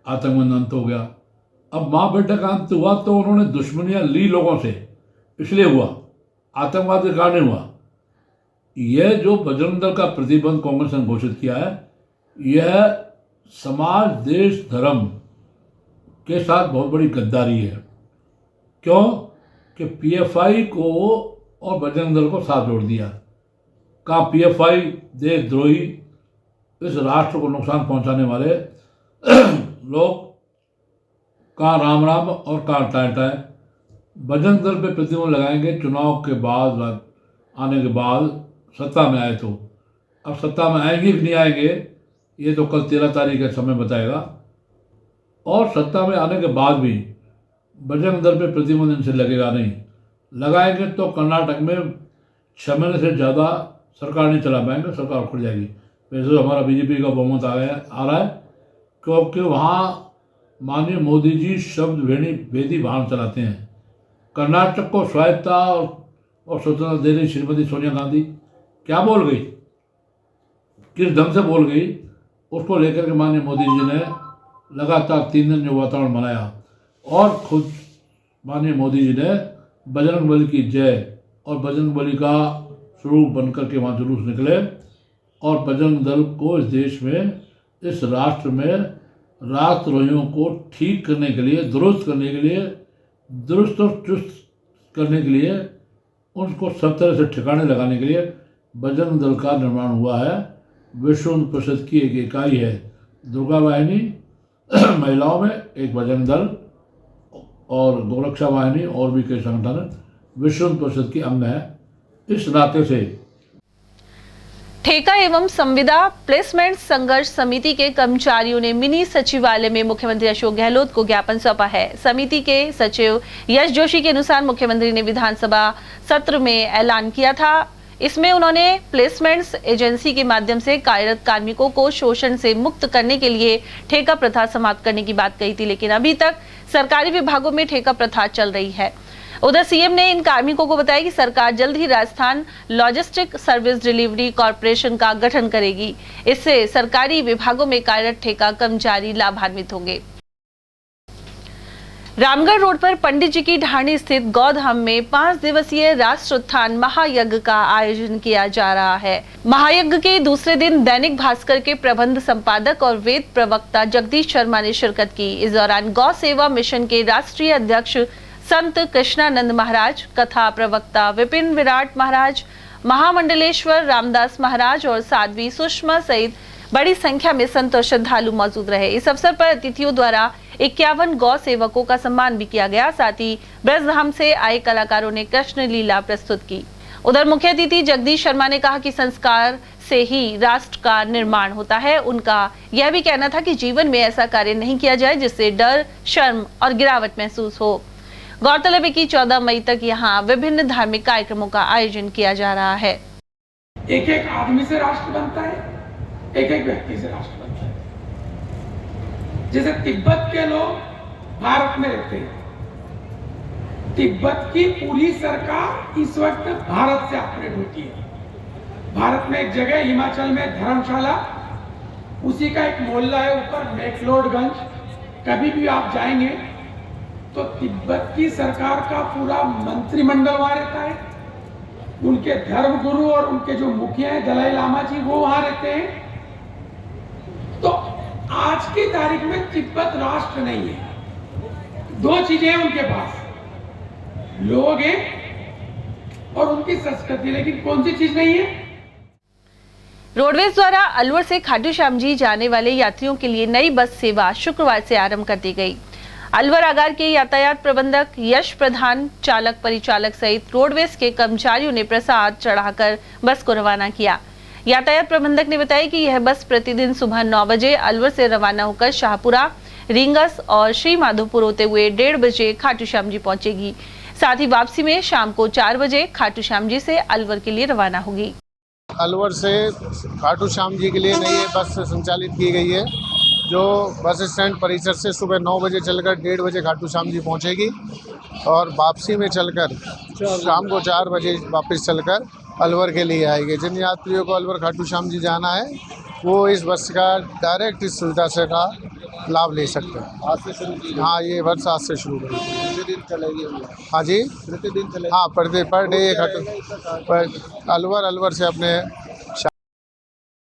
आतंकवाद में अंत हो गया। अब माँ बेटे का अंत हुआ तो उन्होंने दुश्मनियाँ ली लोगों से, इसलिए हुआ, आतंकवाद के कारण हुआ। यह जो बजरंग दल का प्रतिबंध कांग्रेस ने घोषित किया है, यह समाज, देश, धर्म के साथ बहुत बड़ी गद्दारी है। क्यों कि पीएफआई को और बजरंग दल को साथ जोड़ दिया। कहा पीएफआई देशद्रोही, इस राष्ट्र को नुकसान पहुंचाने वाले लोग, कहाँ राम राम और कहाँ टाय टाय। बजरंग दल पे प्रतिबंध लगाएंगे चुनाव के बाद, आने के बाद सत्ता में आए तो। अब सत्ता में आएंगे कि नहीं आएंगे ये तो कल 13 तारीख का समय बताएगा। और सत्ता में आने के बाद भी बजरंग दल पे प्रतिबंध इनसे लगेगा नहीं। लगाएंगे तो कर्नाटक में 6 महीने से ज़्यादा सरकार नहीं चला पाएंगे, सरकार उखड़ जाएगी। वैसे तो हमारा बीजेपी का बहुमत आ रहा है, क्योंकि वहाँ माननीय मोदी जी शब्द भेदी वाहन चलाते हैं। कर्नाटक को स्वायत्तता और स्वतंत्रता दे रही श्रीमती सोनिया गांधी क्या बोल गई, किस ढंग से बोल गई, उसको लेकर के माननीय मोदी जी ने लगातार 3 दिन जो वातावरण बनाया। और खुद माननीय मोदी जी ने बजरंग बली की जय और बजरंग बली का स्वरूप बनकर के वहाँ जुलूस निकले और बजरंग दल को इस देश में, इस राष्ट्र में राष्ट्रद्रोहियों को ठीक करने के लिए, दुरुस्त करने के लिए, दुरुस्त और चुस्त करने के लिए, उनको सब तरह से ठिकाने लगाने के लिए बजरंग दल का निर्माण हुआ है। विश्व परिषद की एक इकाई है दुर्गा वाहिनी, महिलाओं में एक बजरंग दल और गोरक्षा वाहिनी और भी कई संगठन विश्व परिषद की अंग है। इस नाते से ठेका एवं संविदा प्लेसमेंट संघर्ष समिति के कर्मचारियों ने मिनी सचिवालय में मुख्यमंत्री अशोक गहलोत को ज्ञापन सौंपा है। समिति के सचिव यश जोशी के अनुसार मुख्यमंत्री ने विधानसभा सत्र में ऐलान किया था। इसमें उन्होंने प्लेसमेंट्स एजेंसी के माध्यम से कार्यरत कार्मिकों को शोषण से मुक्त करने के लिए ठेका प्रथा समाप्त करने की बात कही थी, लेकिन अभी तक सरकारी विभागों में ठेका प्रथा चल रही है। उधर सीएम ने इन कार्मिकों को बताया कि सरकार जल्द ही Rajasthan logistic service delivery corporation का गठन करेगी। इससे सरकारी विभागों में कार्यरत ठेका कर्मचारी लाभान्वित होंगे। रामगढ़ रोड पर पंडित जी की ढाणी स्थित गौधाम में 5 दिवसीय राष्ट्रोत्थान महायज्ञ का आयोजन किया जा रहा है। महायज्ञ के दूसरे दिन दैनिक भास्कर के प्रबंध संपादक और वेद प्रवक्ता जगदीश शर्मा ने शिरकत की। इस दौरान गौ सेवा मिशन के राष्ट्रीय अध्यक्ष संत कृष्णानंद महाराज, कथा प्रवक्ता विपिन विराट महाराज, महामंडलेश्वर रामदास महाराज और साध्वी सुषमा सहित बड़ी संख्या में संत और श्रद्धालु मौजूद रहे। इस अवसर पर अतिथियों द्वारा 51 गौ सेवकों का सम्मान भी किया गया। साथ ही ब्रजधाम से आए कलाकारों ने कृष्ण लीला प्रस्तुत की। उधर मुख्य अतिथि जगदीश शर्मा ने कहा कि संस्कार से ही राष्ट्र का निर्माण होता है। उनका यह भी कहना था कि जीवन में ऐसा कार्य नहीं किया जाए जिससे डर, शर्म और गिरावट महसूस हो। गौरतलब है कि 14 मई तक यहाँ विभिन्न धार्मिक कार्यक्रमों का आयोजन किया जा रहा है। एक एक आदमी से राष्ट्र बनता है, एक एक व्यक्ति से राष्ट्र बनता है। जैसे तिब्बत के लोग भारत में रहते हैं, तिब्बत की पूरी सरकार इस वक्त भारत से ऑपरेट होती है। भारत में एक जगह हिमाचल में धर्मशाला, उसी का एक मोहल्ला है ऊपर मैक्लोडगंज। कभी भी आप जाएंगे तो तिब्बत की सरकार का पूरा मंत्रिमंडल वहां रहता है। उनके धर्म गुरु और उनके जो मुखिया हैं दलाई लामा जी, वो वहां रहते हैं। तो आज की तारीख में तिब्बत राष्ट्र नहीं है। दो चीजें हैं उनके पास, लोग हैं और उनकी संस्कृति, लेकिन कौन सी चीज नहीं है? रोडवेज द्वारा अलवर से खाटू श्याम जी जाने वाले यात्रियों के लिए नई बस सेवा शुक्रवार से आरंभ कर दी गई। अलवर आगार के यातायात प्रबंधक यश प्रधान, चालक परिचालक सहित रोडवेज के कर्मचारियों ने प्रसाद चढ़ाकर बस को रवाना किया। यातायात प्रबंधक ने बताया कि यह बस प्रतिदिन सुबह 9 बजे अलवर से रवाना होकर शाहपुरा, रींगस और श्री माधोपुर होते हुए 1:30 बजे खाटू श्याम जी पहुंचेगी। साथ ही वापसी में शाम को 4 बजे खाटू श्याम जी से अलवर के लिए रवाना होगी। अलवर से खाटू श्याम जी के लिए नई बस संचालित की गई है, जो बस स्टैंड परिसर से सुबह 9 बजे चलकर 1:30 बजे खाटू श्याम जी पहुंचेगी और वापसी में चलकर शाम को 4 बजे वापस चलकर अलवर के लिए आएगी। जिन यात्रियों को अलवर खाटू श्याम जी जाना है वो इस बस का डायरेक्ट इस सुविधा से का लाभ ले सकते हैं। आज से शुरू की? हाँ, ये बस आज से शुरू करेगी। प्रतिदिन चलेगी? हाँ जी, प्रतिदिन चलेगी। हाँ, पर डे खाटू अलवर से अपने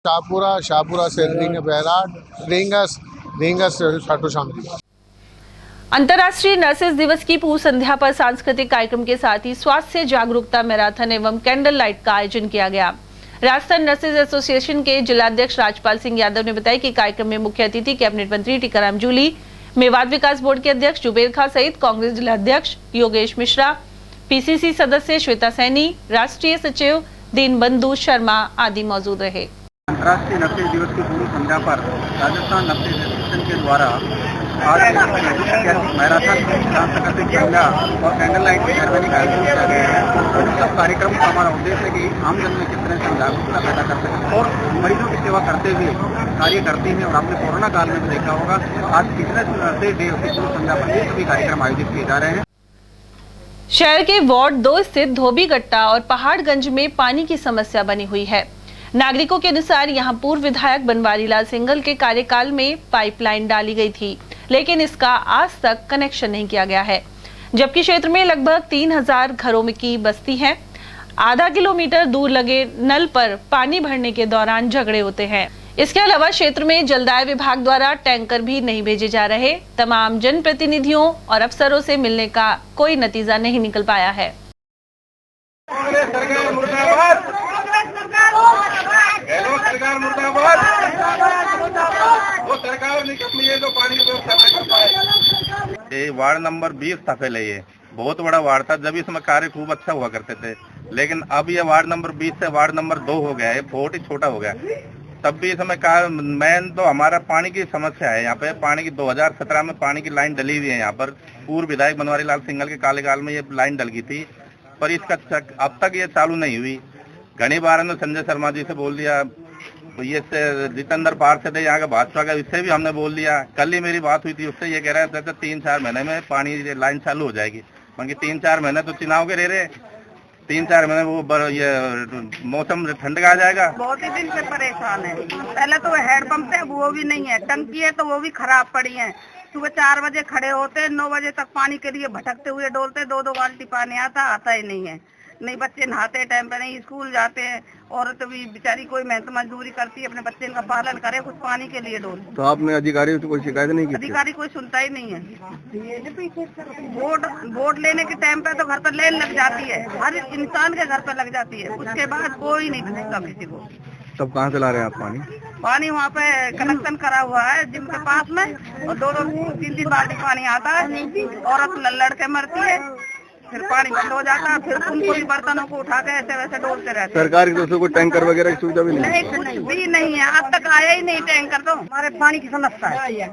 शाहपुरा से रींगस से खाटू श्याम जी। अंतर्राष्ट्रीय नर्सेज दिवस की पूर्व संध्या पर सांस्कृतिक कार्यक्रम के साथ ही स्वास्थ्य जागरूकता मैराथन एवं कैंडल लाइट का आयोजन किया गया। राजस्थान नर्सेज एसोसिएशन के जिलाध्यक्ष राजपाल सिंह यादव ने बताया कि कार्यक्रम में मुख्य अतिथि कैबिनेट मंत्री टीकाराम जूली, मेवात विकास बोर्ड के अध्यक्ष जुबेर खां सहित कांग्रेस जिलाध्यक्ष योगेश मिश्रा, पीसीसी सदस्य श्वेता सैनी, राष्ट्रीय सचिव दीनबंधु शर्मा आदि मौजूद रहे। अंतर्राष्ट्रीय नर्सेज दिवस की पूर्व संध्या पर राजस्थान नर्सेज एसोसिएशन के द्वारा आज मैराथन, सांस्कृतिक संध्या और कैंडल लाइट की सेरेमनी का आयोजन किया गया है। और इस सब कार्यक्रम का हमारा उद्देश्य है कि आमजन में किस तरह से जागरूकता पैदा कर सकें और मरीजों की सेवा करते हुए कार्य करती हैं। और आपने कोरोना काल में भी देखा होगा, आज बिजनेस नर्सेज डे की पूर्व संध्या पर ये सभी कार्यक्रम आयोजित किए जा रहे हैं। शहर के वार्ड 2 स्थित धोबीगट्टा और पहाड़गंज में पानी की समस्या बनी हुई है। नागरिकों के अनुसार यहां पूर्व विधायक बनवारी लाल सिंघल के कार्यकाल में पाइपलाइन डाली गई थी, लेकिन इसका आज तक कनेक्शन नहीं किया गया है। जबकि क्षेत्र में लगभग 3000 घरों की बस्ती है। आधा किलोमीटर दूर लगे नल पर पानी भरने के दौरान झगड़े होते हैं। इसके अलावा क्षेत्र में जलदाय विभाग द्वारा टैंकर भी नहीं भेजे जा रहे। तमाम जनप्रतिनिधियों और अफसरों से मिलने का कोई नतीजा नहीं निकल पाया है। सरकार मुर्दाबाद, वो सरकार निकली है जो पानी की व्यवस्था। ये वार्ड नंबर 20 था पहले, ये बहुत बड़ा वार्ड था, जब इसमें कार्य खूब अच्छा हुआ करते थे। लेकिन अब ये वार्ड नंबर 20 से वार्ड नंबर 2 हो गया है, बहुत ही छोटा हो गया। तब भी इसमें मेन तो हमारा पानी की समस्या है। यहाँ पे पानी की 2017 में पानी की लाइन डली हुई है। यहाँ पर पूर्व विधायक बनवारी लाल सिंघल के कार्यकाल में ये लाइन डल गई थी, पर इसका अब तक ये चालू नहीं हुई। घनी बार ने संजय शर्मा जी से बोल दिया, तो ये जितेंद्र पार्षद है यहाँ का भाजपा का, इससे भी हमने बोल दिया। कल ही मेरी बात हुई थी, उससे ये कह रहे थे 3-4 महीने में पानी लाइन चालू हो जाएगी। बाकी 3-4 महीने तो चुनाव के रहे 3-4 महीने वो ये मौसम ठंड का आ जाएगा। बहुत ही दिन से परेशान है। पहले तो हैंडपंप है, वो भी नहीं है। टंकी है तो वो भी खराब पड़ी है। सुबह 4 बजे खड़े होते, 9 बजे तक पानी के लिए भटकते हुए डोलते। 2-2 बाल्टी पानी आता ही नहीं है। नहीं बच्चे नहाते टाइम पे, नहीं स्कूल जाते हैं। औरत भी बेचारी कोई मेहनत मजदूरी करती है, अपने बच्चे का पालन करे, कुछ पानी के लिए डोल। तो आपने अधिकारियों से कोई शिकायत नहीं की? अधिकारी कोई सुनता ही नहीं है। वोट लेने के टाइम पे तो घर पर लाइन लग जाती है, हर इंसान के घर पर लग जाती है। उसके बाद कोई नहीं पूछता किसी को। तब कहाँ से ला रहे हैं आप पानी? पानी वहाँ पे कनेक्शन करा हुआ है जिम के पास में, और 2-3 बाल्टी पानी आता है। औरत लड़ के मरती है, फिर पानी बंद हो जाता है, फिर उनको भी बर्तनों को उठा के ऐसे वैसे डोलते रहते हैं। सरकार की तरफ से कोई टैंकर वगैरह की सुविधा भी नहीं? नहीं है, आज तक आया ही नहीं टैंकर। तो हमारे पानी की समस्या है।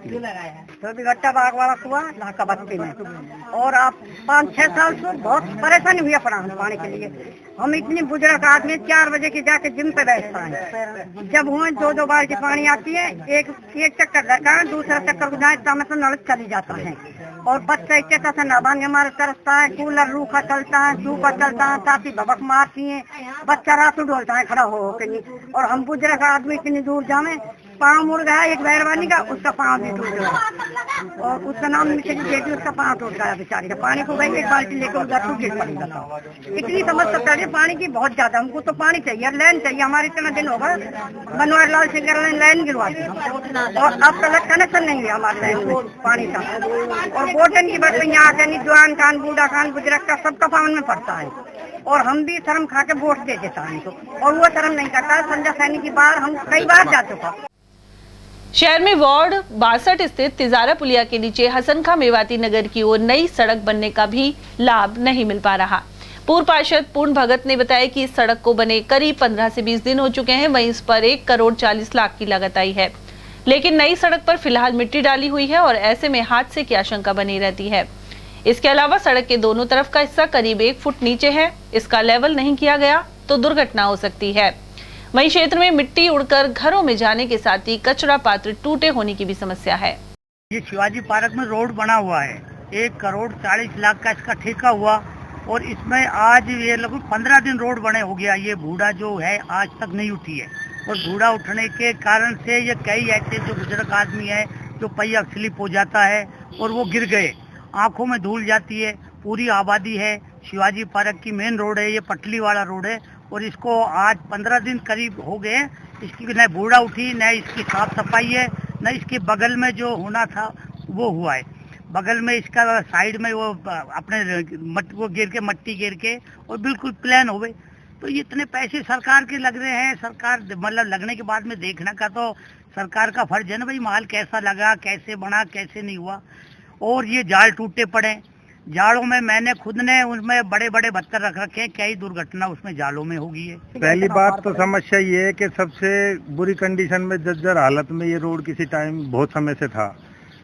धोबीगट्टा बाग वाला कुआ लाका बस्ती में, और आप 5-6 साल से बहुत परेशानी हुई अपना पानी के लिए। हम इतनी बुजुर्ग आदमी 4 बजे की जाके जिम पे बैठता है। जब हुए 2-2 बाल्टी पानी आती है, एक चक्कर लगा, दूसरा चक्कर जाए तब तो नल चली जाता है। और बच्चा इस तरह से नभांगे मार करता है। कूलर रूखा चलता है, सूखा चलता है, ताकि भबक मारती है। बच्चा रात डोलता है खड़ा हो के। और हम बुजुर्ग आदमी इतनी दूर जावे, पाँव मुड़ गया एक मेहरबानी का, उसका पाँव भी टूट गया और उसका नाम बेटी, उसका पाँव टूट गया बेचारी का। पानी को गई एक बाल्टी लेकर उधर टूट गिर पड़ेगा। इतनी समस्या चल रही पानी की बहुत ज्यादा। हमको तो पानी चाहिए, लाइन चाहिए। हमारे इतना दिन होगा बनवारी लाल सिंह लाइन गिरवा दी और अब तक कनेक्शन नहीं है हमारे लाइन में पानी का। और बोटन की बस यहाँ के जवान खान, बूढ़ा खान, बुजुर्ग का सबका पावन में पड़ता है और हम भी शर्म खा के वोट दे देता है तो, और वो शर्म नहीं करता। संजय सैनी की बार हम कई बार जा चुका। शहर में वार्ड 62 स्थित तिजारा पुलिया के नीचे हसन खां मेवाती नगर की ओर नई सड़क बनने का भी लाभ नहीं मिल पा रहा। पूर्व पार्षद पूर्ण भगत ने बताया कि इस सड़क को बने करीब 15 से 20 दिन हो चुके हैं। वहीं इस पर 1 करोड़ 40 लाख की लागत आई है, लेकिन नई सड़क पर फिलहाल मिट्टी डाली हुई है और ऐसे में हादसे की आशंका बनी रहती है। इसके अलावा सड़क के दोनों तरफ का हिस्सा करीब 1 फुट नीचे है। इसका लेवल नहीं किया गया तो दुर्घटना हो सकती है। वहीं क्षेत्र में मिट्टी उड़कर घरों में जाने के साथ ही कचरा पात्र टूटे होने की भी समस्या है। ये शिवाजी पार्क में रोड बना हुआ है, 1 करोड़ 40 लाख का इसका ठेका हुआ और इसमें आज ये लगभग 15 दिन रोड बने हो गया। ये बूढ़ा जो है आज तक नहीं उठी है और बूढ़ा उठने के कारण से ये कई ऐसे जो बुजुर्ग आदमी है जो पहिया स्लिप हो जाता है और वो गिर गए, आंखों में धूल जाती है। पूरी आबादी है, शिवाजी पार्क की मेन रोड है, ये पटली वाला रोड है और इसको आज 15 दिन करीब हो गए। इसकी न बूढ़ा उठी, न इसकी साफ सफाई है, न इसके बगल में जो होना था वो हुआ है। बगल में इसका साइड में वो अपने वो गिर के मट्टी गिर के और बिल्कुल प्लान हो गए। तो ये इतने पैसे सरकार के लग रहे हैं। सरकार मतलब लगने के बाद में देखना का तो सरकार का फर्ज है ना भाई, माल कैसा लगा, कैसे बना, कैसे नहीं हुआ। और ये जाल टूटे पड़े, जालों में मैंने खुद ने उसमें बड़े बड़े बत्तर रख रखे हैं, कई दुर्घटना उसमें जालों में होगी है। पहली बात तो समस्या ये है कि सबसे बुरी कंडीशन में जर्जर हालत में ये रोड किसी टाइम बहुत समय से था।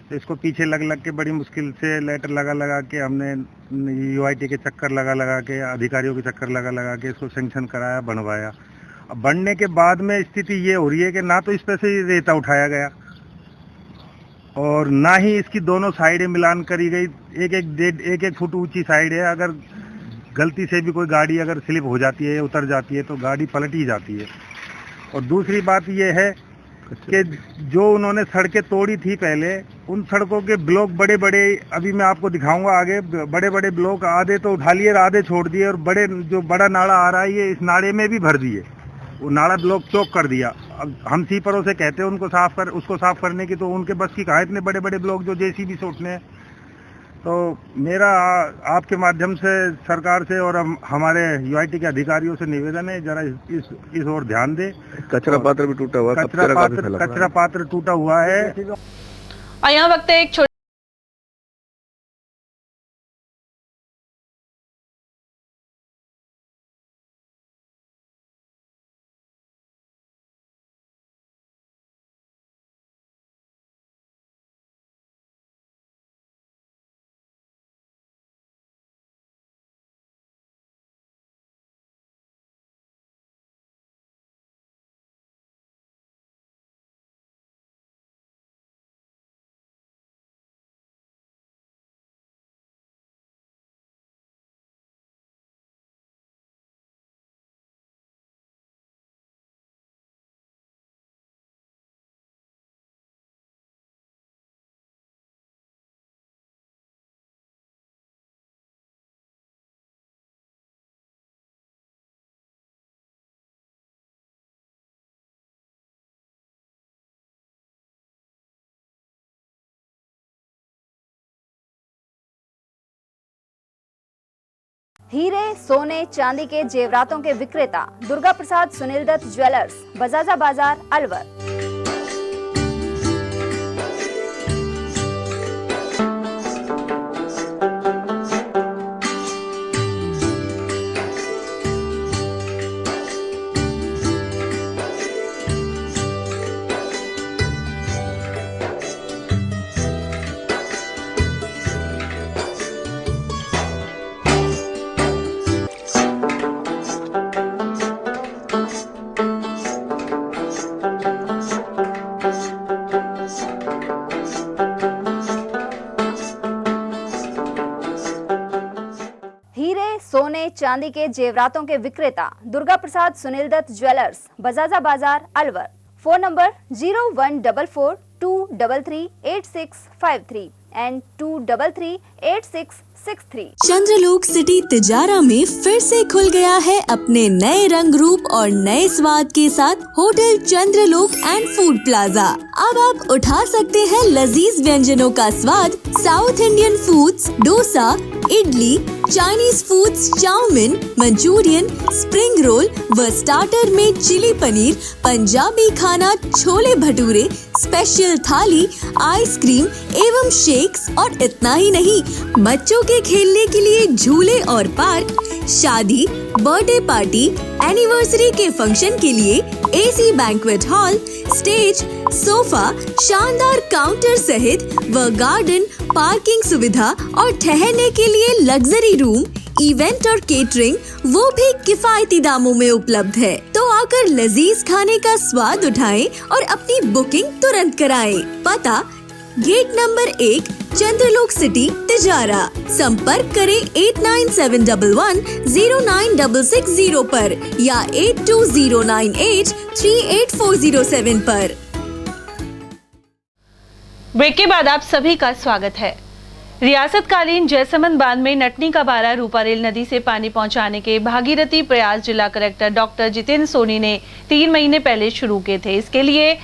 तो इसको पीछे लग के बड़ी मुश्किल से लेटर लगा के हमने UIT के चक्कर लगा के, अधिकारियों के चक्कर लगा के इसको सैंक्शन कराया, बनवाया। अब बनने के बाद में स्थिति ये हो रही है कि ना तो इस पे से रेता उठाया गया और ना ही इसकी दोनों साइडें मिलान करी गई। एक फुट ऊंची साइड है, अगर गलती से भी कोई गाड़ी अगर स्लिप हो जाती है, उतर जाती है तो गाड़ी पलट ही जाती है। और दूसरी बात यह है कि जो उन्होंने सड़कें तोड़ी थी पहले, उन सड़कों के ब्लॉक बड़े बड़े, अभी मैं आपको दिखाऊंगा आगे, बड़े बड़े ब्लॉक आधे तो उठा लिए, आधे छोड़ दिए और जो बड़ा नाला आ रहा है ये इस नाले में भी भर दिए। वो नाला ब्लॉक चौक कर दिया। अब हम सीपरों से कहते हैं उसको साफ करने की, तो उनके बस की कहा इतने बड़े बड़े ब्लॉक जो JCB से उठने हैं। तो मेरा आपके माध्यम से सरकार से और हमारे UIT के अधिकारियों से निवेदन है, जरा इस ओर ध्यान दे। कचरा पात्र भी टूटा हुआ, कचरा पात्र टूटा हुआ है। और यहाँ वक्त है एक हीरे, सोने, चांदी के जेवरातों के विक्रेता दुर्गा प्रसाद सुनील दत्त ज्वेलर्स, बजाजा बाजार, अलवर। सोने चांदी के जेवरातों के विक्रेता दुर्गा प्रसाद सुनील दत्त ज्वेलर्स, बजाजा बाजार, Alwar. Phone number 01442338653 and 2338663। Chandralok city Tijara में फिर से खुल गया है अपने नए रंग रूप और नए स्वाद के साथ hotel Chandralok and food plaza. अब आप उठा सकते हैं लजीज व्यंजनों का स्वाद। South Indian foods, dosa, idli, Chinese foods, chow mein, Manchurian, spring roll व स्टार्टर में चिली पनीर, पंजाबी खाना, छोले भटूरे, स्पेशल थाली, आइसक्रीम एवं शेक्स और इतना ही नहीं, बच्चों के खेलने के लिए झूले और पार्क, शादी, बर्थडे पार्टी, एनिवर्सरी के फंक्शन के लिए AC banquet hall, stage, sofa, शानदार काउंटर सहित व गार्डन, पार्किंग सुविधा और ठहरने के लिए लग्जरी रूम, इवेंट और केटरिंग वो भी किफायती दामों में उपलब्ध है। तो आकर लजीज खाने का स्वाद उठाएं और अपनी बुकिंग तुरंत कराएं। पता गेट नंबर 1, चंद्रलोक सिटी तिजारा। संपर्क करें 8971109660 पर या 8209838407 पर। ब्रेक के बाद आप सभी का स्वागत है। रियासतकालीन जयसमंद बांध में नटनी का बारा रूपारेल नदी से पानी पहुंचाने के भागीरथी प्रयास जिला कलेक्टर डॉक्टर जितेंद्र सोनी ने 3 महीने पहले शुरू किए थे। इसके लिए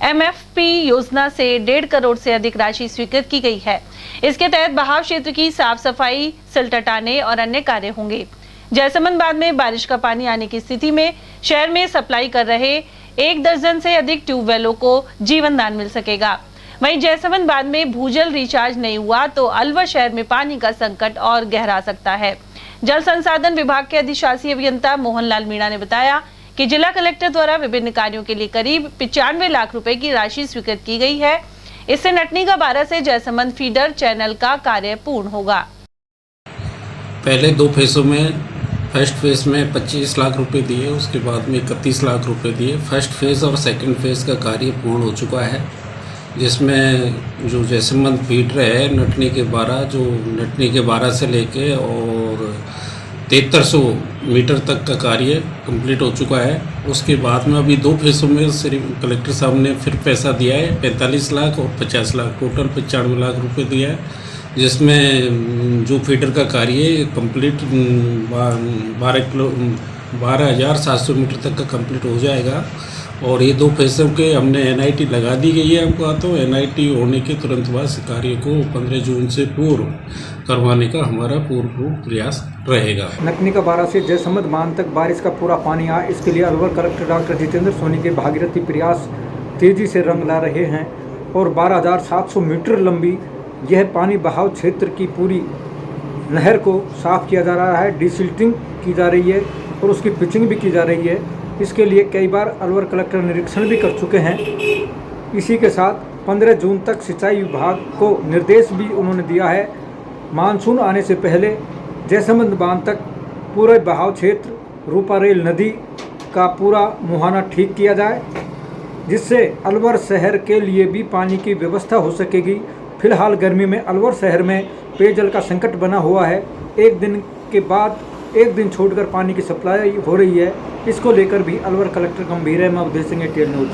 MFP योजना से 1.5 करोड़ से अधिक राशि स्वीकृत की गई है। इसके तहत बहाव क्षेत्र की साफ सफाई, सिल टटाने और अन्य कार्य होंगे। जयसमंद बांध में बारिश का पानी आने की स्थिति में शहर में सप्लाई कर रहे 1 दर्जन से अधिक ट्यूबवेलों को जीवन दान मिल सकेगा। वहीं जयसमंद बांध में भूजल रिचार्ज नहीं हुआ तो अलवर शहर में पानी का संकट और गहरा सकता है। जल संसाधन विभाग के अधिशासी अभियंता मोहनलाल मीणा ने बताया कि जिला कलेक्टर द्वारा विभिन्न कार्यों के लिए करीब 95 लाख रुपए की राशि स्वीकृत की गई है। इससे नटनी का बारा से जयसमंद फीडर चैनल का कार्य पूर्ण होगा। पहले 2 फेजों में फर्स्ट फेज में 25 लाख रुपए दिए, उसके बाद में 31 लाख रुपए दिए। फर्स्ट फेज और सेकंड फेज का कार्य पूर्ण हो चुका है, जिसमें जो जयसमंद फीडर है नटनी के बारा, जो नटनी के बारा से लेके और 7300 मीटर तक का कार्य कंप्लीट हो चुका है। उसके बाद में अभी 2 फेजों में सिर्फ कलेक्टर साहब ने फिर पैसा दिया है 45 लाख और 50 लाख, टोटल 95 लाख रुपए दिया है, जिसमें जो फीडर का कार्य कंप्लीट 12,700 मीटर तक का कंप्लीट हो जाएगा। और ये 2 फेजों के हमने NIT लगा दी गई है हमको, तो NIT होने के तुरंत बाद इस कार्य को 15 जून से पूर्व करवाने का हमारा पूर्ण प्रयास रहेगा। नटनी का बारा से जयसमंद बांध तक बारिश का पूरा पानी आए, इसके लिए अलवर कलेक्टर डॉक्टर जितेंद्र सोनी के भागीरथी प्रयास तेजी से रंग ला रहे हैं और 12,700 मीटर लंबी यह पानी बहाव क्षेत्र की पूरी नहर को साफ किया जा रहा है, डिसिल्टिंग की जा रही है और उसकी पिचिंग भी की जा रही है। इसके लिए कई बार अलवर कलेक्टर निरीक्षण भी कर चुके हैं। इसी के साथ 15 जून तक सिंचाई विभाग को निर्देश भी उन्होंने दिया है, मानसून आने से पहले जयसमंद बांध तक पूरे बहाव क्षेत्र रूपारेल नदी का पूरा मुहाना ठीक किया जाए, जिससे अलवर शहर के लिए भी पानी की व्यवस्था हो सकेगी। फिलहाल गर्मी में अलवर शहर में पेयजल का संकट बना हुआ है। एक दिन के बाद एक दिन छोड़कर पानी की सप्लाई हो रही है। इसको लेकर भी अलवर कलेक्टर गंभीर है। मैं अवधेश सिंह, ATL न्यूज।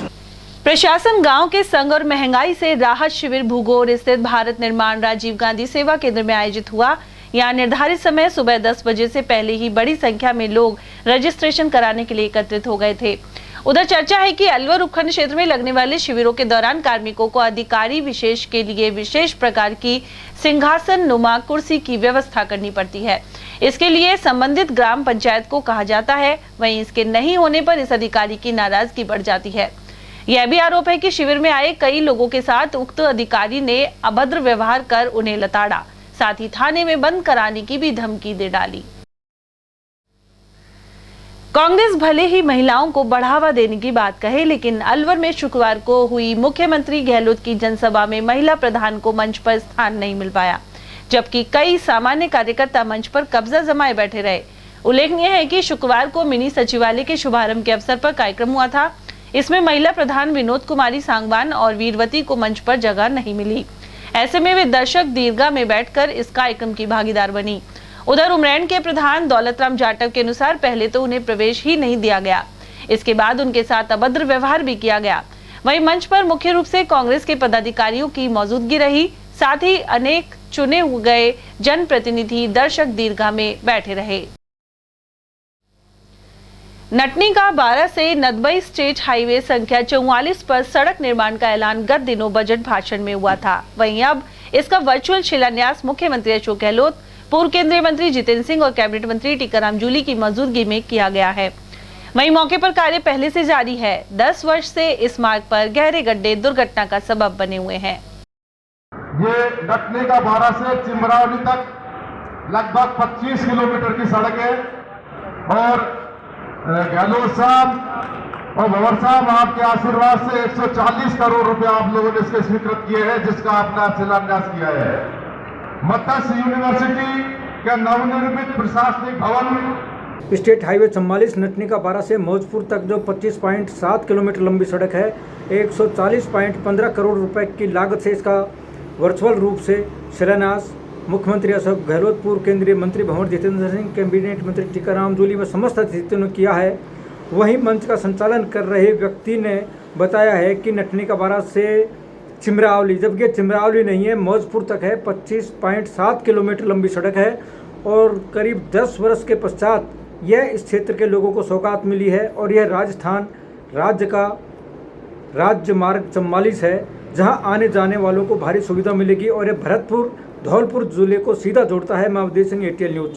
प्रशासन गांव के संग और महंगाई से राहत शिविर भूगोर स्थित भारत निर्माण राजीव गांधी सेवा केंद्र में आयोजित हुआ। यहाँ निर्धारित समय सुबह 10 बजे से पहले ही बड़ी संख्या में लोग रजिस्ट्रेशन कराने के लिए एकत्रित हो गए थे। उधर चर्चा है कि अलवर उपखंड क्षेत्र में लगने वाले शिविरों के दौरान कार्मिकों को अधिकारी विशेष के लिए विशेष प्रकार की सिंहासन नुमा कुर्सी की व्यवस्था करनी पड़ती है। इसके लिए संबंधित ग्राम पंचायत को कहा जाता है, वहीं इसके नहीं होने पर इस अधिकारी की नाराजगी बढ़ जाती है। यह भी आरोप है कि शिविर में आए कई लोगों के साथ उक्त अधिकारी ने अभद्र व्यवहार कर उन्हें लताड़ा, साथ ही थाने में बंद कराने की भी धमकी दे डाली। कांग्रेस भले ही महिलाओं को बढ़ावा देने की बात कहे, लेकिन अलवर में शुक्रवार को हुई मुख्यमंत्री गहलोत की जनसभा में महिला प्रधान को मंच पर स्थान नहीं मिल पाया, जबकि कई सामान्य कार्यकर्ता मंच पर कब्जा जमाए बैठे रहे। उल्लेखनीय है कि शुक्रवार को मिनी सचिवालय के शुभारंभ के अवसर पर कार्यक्रम हुआ था। इसमें महिला प्रधान विनोद कुमारी सांगवान और वीरवती को मंच पर जगह नहीं मिली। ऐसे में वे दर्शक दीर्घा में बैठकर इस कार्यक्रम की भागीदार बनी। उधर उमरैन के प्रधान दौलतराम जाटव के अनुसार पहले तो उन्हें प्रवेश ही नहीं दिया गया, इसके बाद उनके साथ अभद्र व्यवहार भी किया गया। वहीं मंच पर मुख्य रूप से कांग्रेस के पदाधिकारियों की मौजूदगी रही, साथ ही अनेक चुने गए जनप्रतिनिधि दर्शक दीर्घा में बैठे रहे। नटनी का 12 से नदबई स्टेट हाईवे संख्या 44 पर सड़क निर्माण का ऐलान गत दिनों बजट भाषण में हुआ था। वहीं अब इसका वर्चुअल शिलान्यास मुख्यमंत्री अशोक गहलोत, पूर्व केंद्रीय मंत्री जितेंद्र सिंह और कैबिनेट मंत्री टीकाराम जूली की मौजूदगी में किया गया है। वहीं मौके पर कार्य पहले से जारी है। 10 वर्ष से इस मार्ग पर गहरे गड्ढे दुर्घटना का सबब बने हुए हैं। ये नटनी का 12 से चिमरावली तक लगभग 25 किलोमीटर की सड़क है और गहलोत साहब और भंवर साहब आपके आशीर्वाद से 140 करोड़ रुपए आप लोगों ने इसके स्वीकृत किए हैं, जिसका आपने शिलान्यास किया है। मत्स्य यूनिवर्सिटी का नवनिर्मित प्रशासनिक भवन। स्टेट हाईवे 44 नटनी का 12 से मौजपुर तक जो 25.7 किलोमीटर लंबी सड़क है, 140.15 करोड़ रुपए की लागत से इसका वर्चुअल रूप से शिलान्यास मुख्यमंत्री अशोक गहलोत, पूर्व केंद्रीय मंत्री भंवर जितेंद्र सिंह, कैबिनेट मंत्री टीकाराम जूली व समस्त अतिथियों ने किया है। वहीं मंच का संचालन कर रहे व्यक्ति ने बताया है कि नटनी का 12 से चिमरावली, जबकि चिमरावली नहीं है, मौजपुर तक है, 25.7 किलोमीटर लंबी सड़क है और करीब 10 वर्ष के पश्चात यह इस क्षेत्र के लोगों को सौगात मिली है और यह राजस्थान राज्य का राज्य मार्ग 44 है, जहां आने जाने वालों को भारी सुविधा मिलेगी और यह भरतपुर धौलपुर जिले को सीधा जोड़ता है। मैं अवधेश सिंह, ATL न्यूज।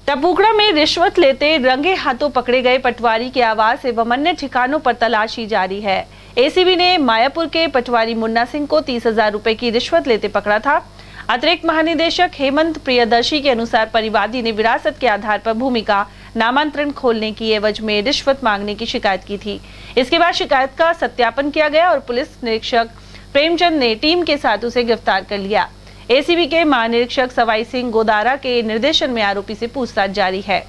टपुकड़ा में रिश्वत लेते रंगे हाथों पकड़े गए पटवारी के आवास एवं अन्य ठिकानों पर तलाशी जारी है। ACB ने मायापुर के पटवारी मुन्ना सिंह को 30,000 रुपए की रिश्वत लेते पकड़ा था। अतिरिक्त महानिदेशक हेमंत प्रियदर्शी के अनुसार परिवादी ने विरासत के आधार पर भूमि का नामांतरण खोलने की एवज में रिश्वत मांगने की शिकायत की थी। इसके बाद शिकायत का सत्यापन किया गया और पुलिस निरीक्षक प्रेमचंद ने टीम के साथ उसे गिरफ्तार कर लिया। ACB के महानिरीक्षक सवाई सिंह गोदारा के निर्देशन में आरोपी से पूछताछ जारी है।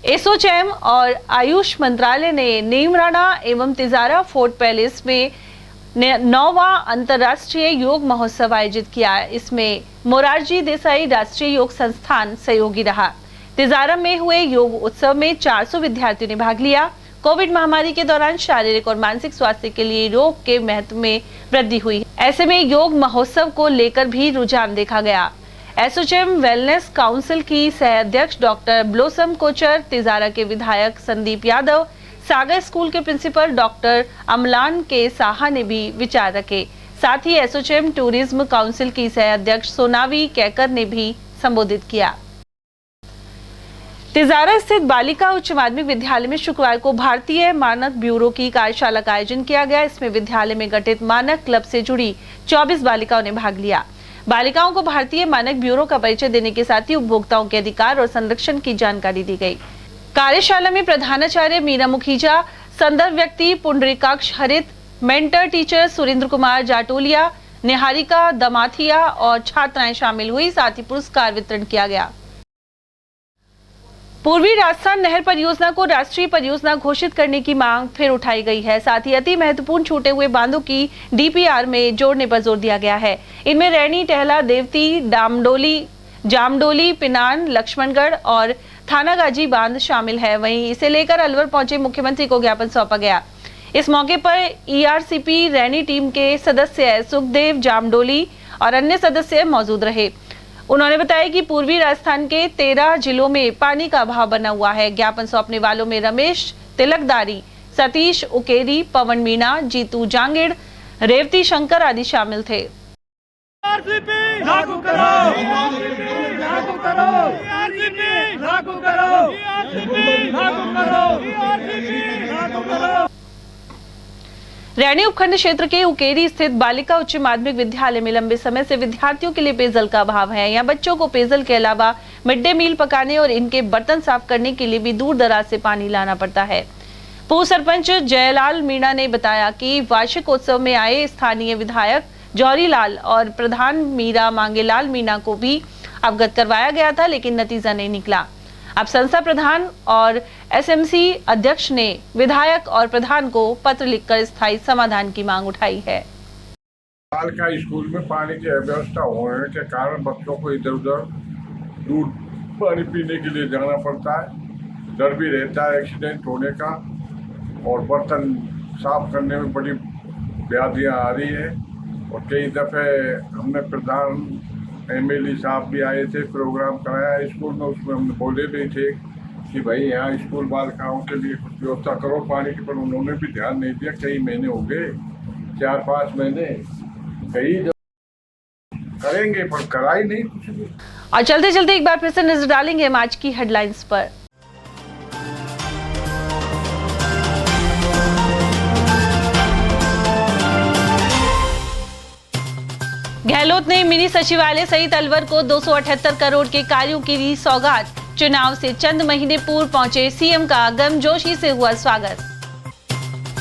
एसोचैम और आयुष मंत्रालय ने नीमराणा एवं तिजारा फोर्ट पैलेस में 9वां अंतर्राष्ट्रीय योग महोत्सव आयोजित किया। इसमें मोरारजी देसाई राष्ट्रीय योग संस्थान सहयोगी रहा। तिजारा में हुए योग उत्सव में 400 विद्यार्थियों ने भाग लिया। कोविड महामारी के दौरान शारीरिक और मानसिक स्वास्थ्य के लिए योग के महत्व में वृद्धि हुई। ऐसे में योग महोत्सव को लेकर भी रुझान देखा गया। एसोचैम वेलनेस काउंसिल की सह अध्यक्ष डॉक्टर ब्लोसम कोचर, तिजारा के विधायक संदीप यादव, सागर स्कूल के प्रिंसिपल डॉक्टर अमलान के साहा ने भी विचार रखे। साथ ही एसोचैम टूरिज्म काउंसिल की सह अध्यक्ष सोनावी कैकर ने भी संबोधित किया। तिजारा स्थित बालिका उच्च माध्यमिक विद्यालय में शुक्रवार को भारतीय मानक ब्यूरो की कार्यशाला का आयोजन किया गया। इसमें विद्यालय में गठित मानक क्लब से जुड़ी 24 बालिकाओं ने भाग लिया। बालिकाओं को भारतीय मानक ब्यूरो का परिचय देने के साथ ही उपभोक्ताओं के अधिकार और संरक्षण की जानकारी दी गई। कार्यशाला में प्रधानाचार्य मीरा मुखीजा, संदर्भ व्यक्ति पुंडरीकाक्ष हरित, मेंटर टीचर सुरेंद्र कुमार जाटोलिया, निहारिका दमाथिया और छात्राएं शामिल हुई। साथ ही पुरस्कार वितरण किया गया। पूर्वी राजस्थान नहर परियोजना को राष्ट्रीय परियोजना घोषित करने की मांग फिर उठाई गई है। साथ ही अति महत्वपूर्ण छूटे हुए बांधों की DPR में जोड़ने पर जोर दिया गया है। इनमें रैनी, टहला, देवती, जामडोली, पिनान, लक्ष्मणगढ़ और थानागाजी बांध शामिल है। वहीं इसे लेकर अलवर पहुंचे मुख्यमंत्री को ज्ञापन सौंपा गया। इस मौके पर ERCP रैनी टीम के सदस्य सुखदेव, जामडोली और अन्य सदस्य मौजूद रहे। उन्होंने बताया कि पूर्वी राजस्थान के 13 जिलों में पानी का अभाव बना हुआ है। ज्ञापन सौंपने वालों में रमेश तिलकदारी, सतीश उकेरी, पवन मीणा, जीतू जांगिड़, रेवती शंकर आदि शामिल थे। लागू करो, लागू करो, लागू करो, लागू करो। रैनी उपखंड क्षेत्र के उकेरी स्थित बालिका उच्च माध्यमिक विद्यालय में लंबे समय से विद्यार्थियों के लिए पेयजल का अभाव है। यहाँ बच्चों को पेयजल के अलावा मिड डे मील पकाने और इनके बर्तन साफ करने के लिए भी दूर दराज से पानी लाना पड़ता है। पूर्व सरपंच जयलाल मीणा ने बताया कि वार्षिक उत्सव में आए स्थानीय विधायक जौहरी लाल और प्रधान मीरा मांगेलाल मीणा को भी अवगत करवाया गया था, लेकिन नतीजा नहीं निकला। अब संस्था प्रधान और SMC अध्यक्ष ने विधायक और प्रधान को पत्र लिखकर स्थायी समाधान की मांग उठाई है। बालिका स्कूल में पानी की अव्यवस्था होने के कारण बच्चों को इधर उधर दूर पानी पीने के लिए जाना पड़ता है। डर भी रहता है एक्सीडेंट होने का। और बर्तन साफ करने में बड़ी व्याधियाँ आ रही है। और कई दफ़े हमने प्रधान MLE साहब भी आए थे, प्रोग्राम कराया स्कूल में, उसमें हमने बोले भी थे कि भाई यहाँ स्कूल बालिकाओं के लिए कुछ व्यवस्था करो पानी की, पर उन्होंने भी ध्यान नहीं दिया। कई महीने हो गए, 4-5 महीने, कई करेंगे पर कराई नहीं कुछ भी। और चलते चलते एक बार फिर से नजर डालेंगे हम आज की हेडलाइंस पर। गहलोत ने मिनी सचिवालय सहित अलवर को 278 करोड़ के कार्यों की दी सौगात। चुनाव से चंद महीने पूर्व पहुंचे सीएम का गर्मजोशी से हुआ स्वागत।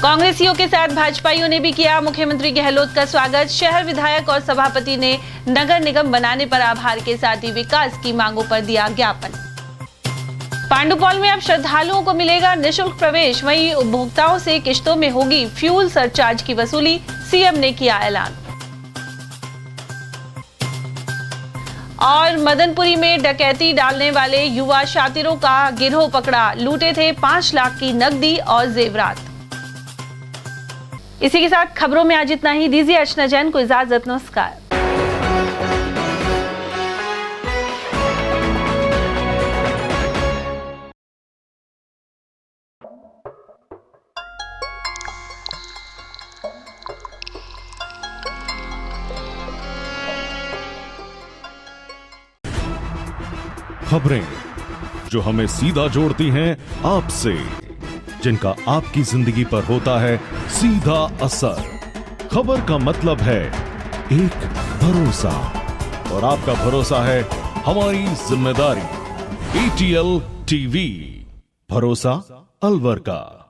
कांग्रेसियों के साथ भाजपाइयों ने भी किया मुख्यमंत्री गहलोत का स्वागत। शहर विधायक और सभापति ने नगर निगम बनाने पर आभार के साथ ही विकास की मांगों पर दिया ज्ञापन। पांडुपौल में अब श्रद्धालुओं को मिलेगा निःशुल्क प्रवेश, वहीं उपभोक्ताओं से किश्तों में होगी फ्यूल सरचार्ज की वसूली, सीएम ने किया ऐलान। और मदनपुरी में डकैती डालने वाले युवा शातिरों का गिरोह पकड़ा, लूटे थे 5 लाख की नकदी और जेवरात। इसी के साथ खबरों में आज इतना ही। दीजिए अर्चना जैन को इजाजत, नमस्कार। खबरें जो हमें सीधा जोड़ती हैं आपसे, जिनका आपकी जिंदगी पर होता है सीधा असर। खबर का मतलब है एक भरोसा, और आपका भरोसा है हमारी जिम्मेदारी। ATL TV, भरोसा अलवर का।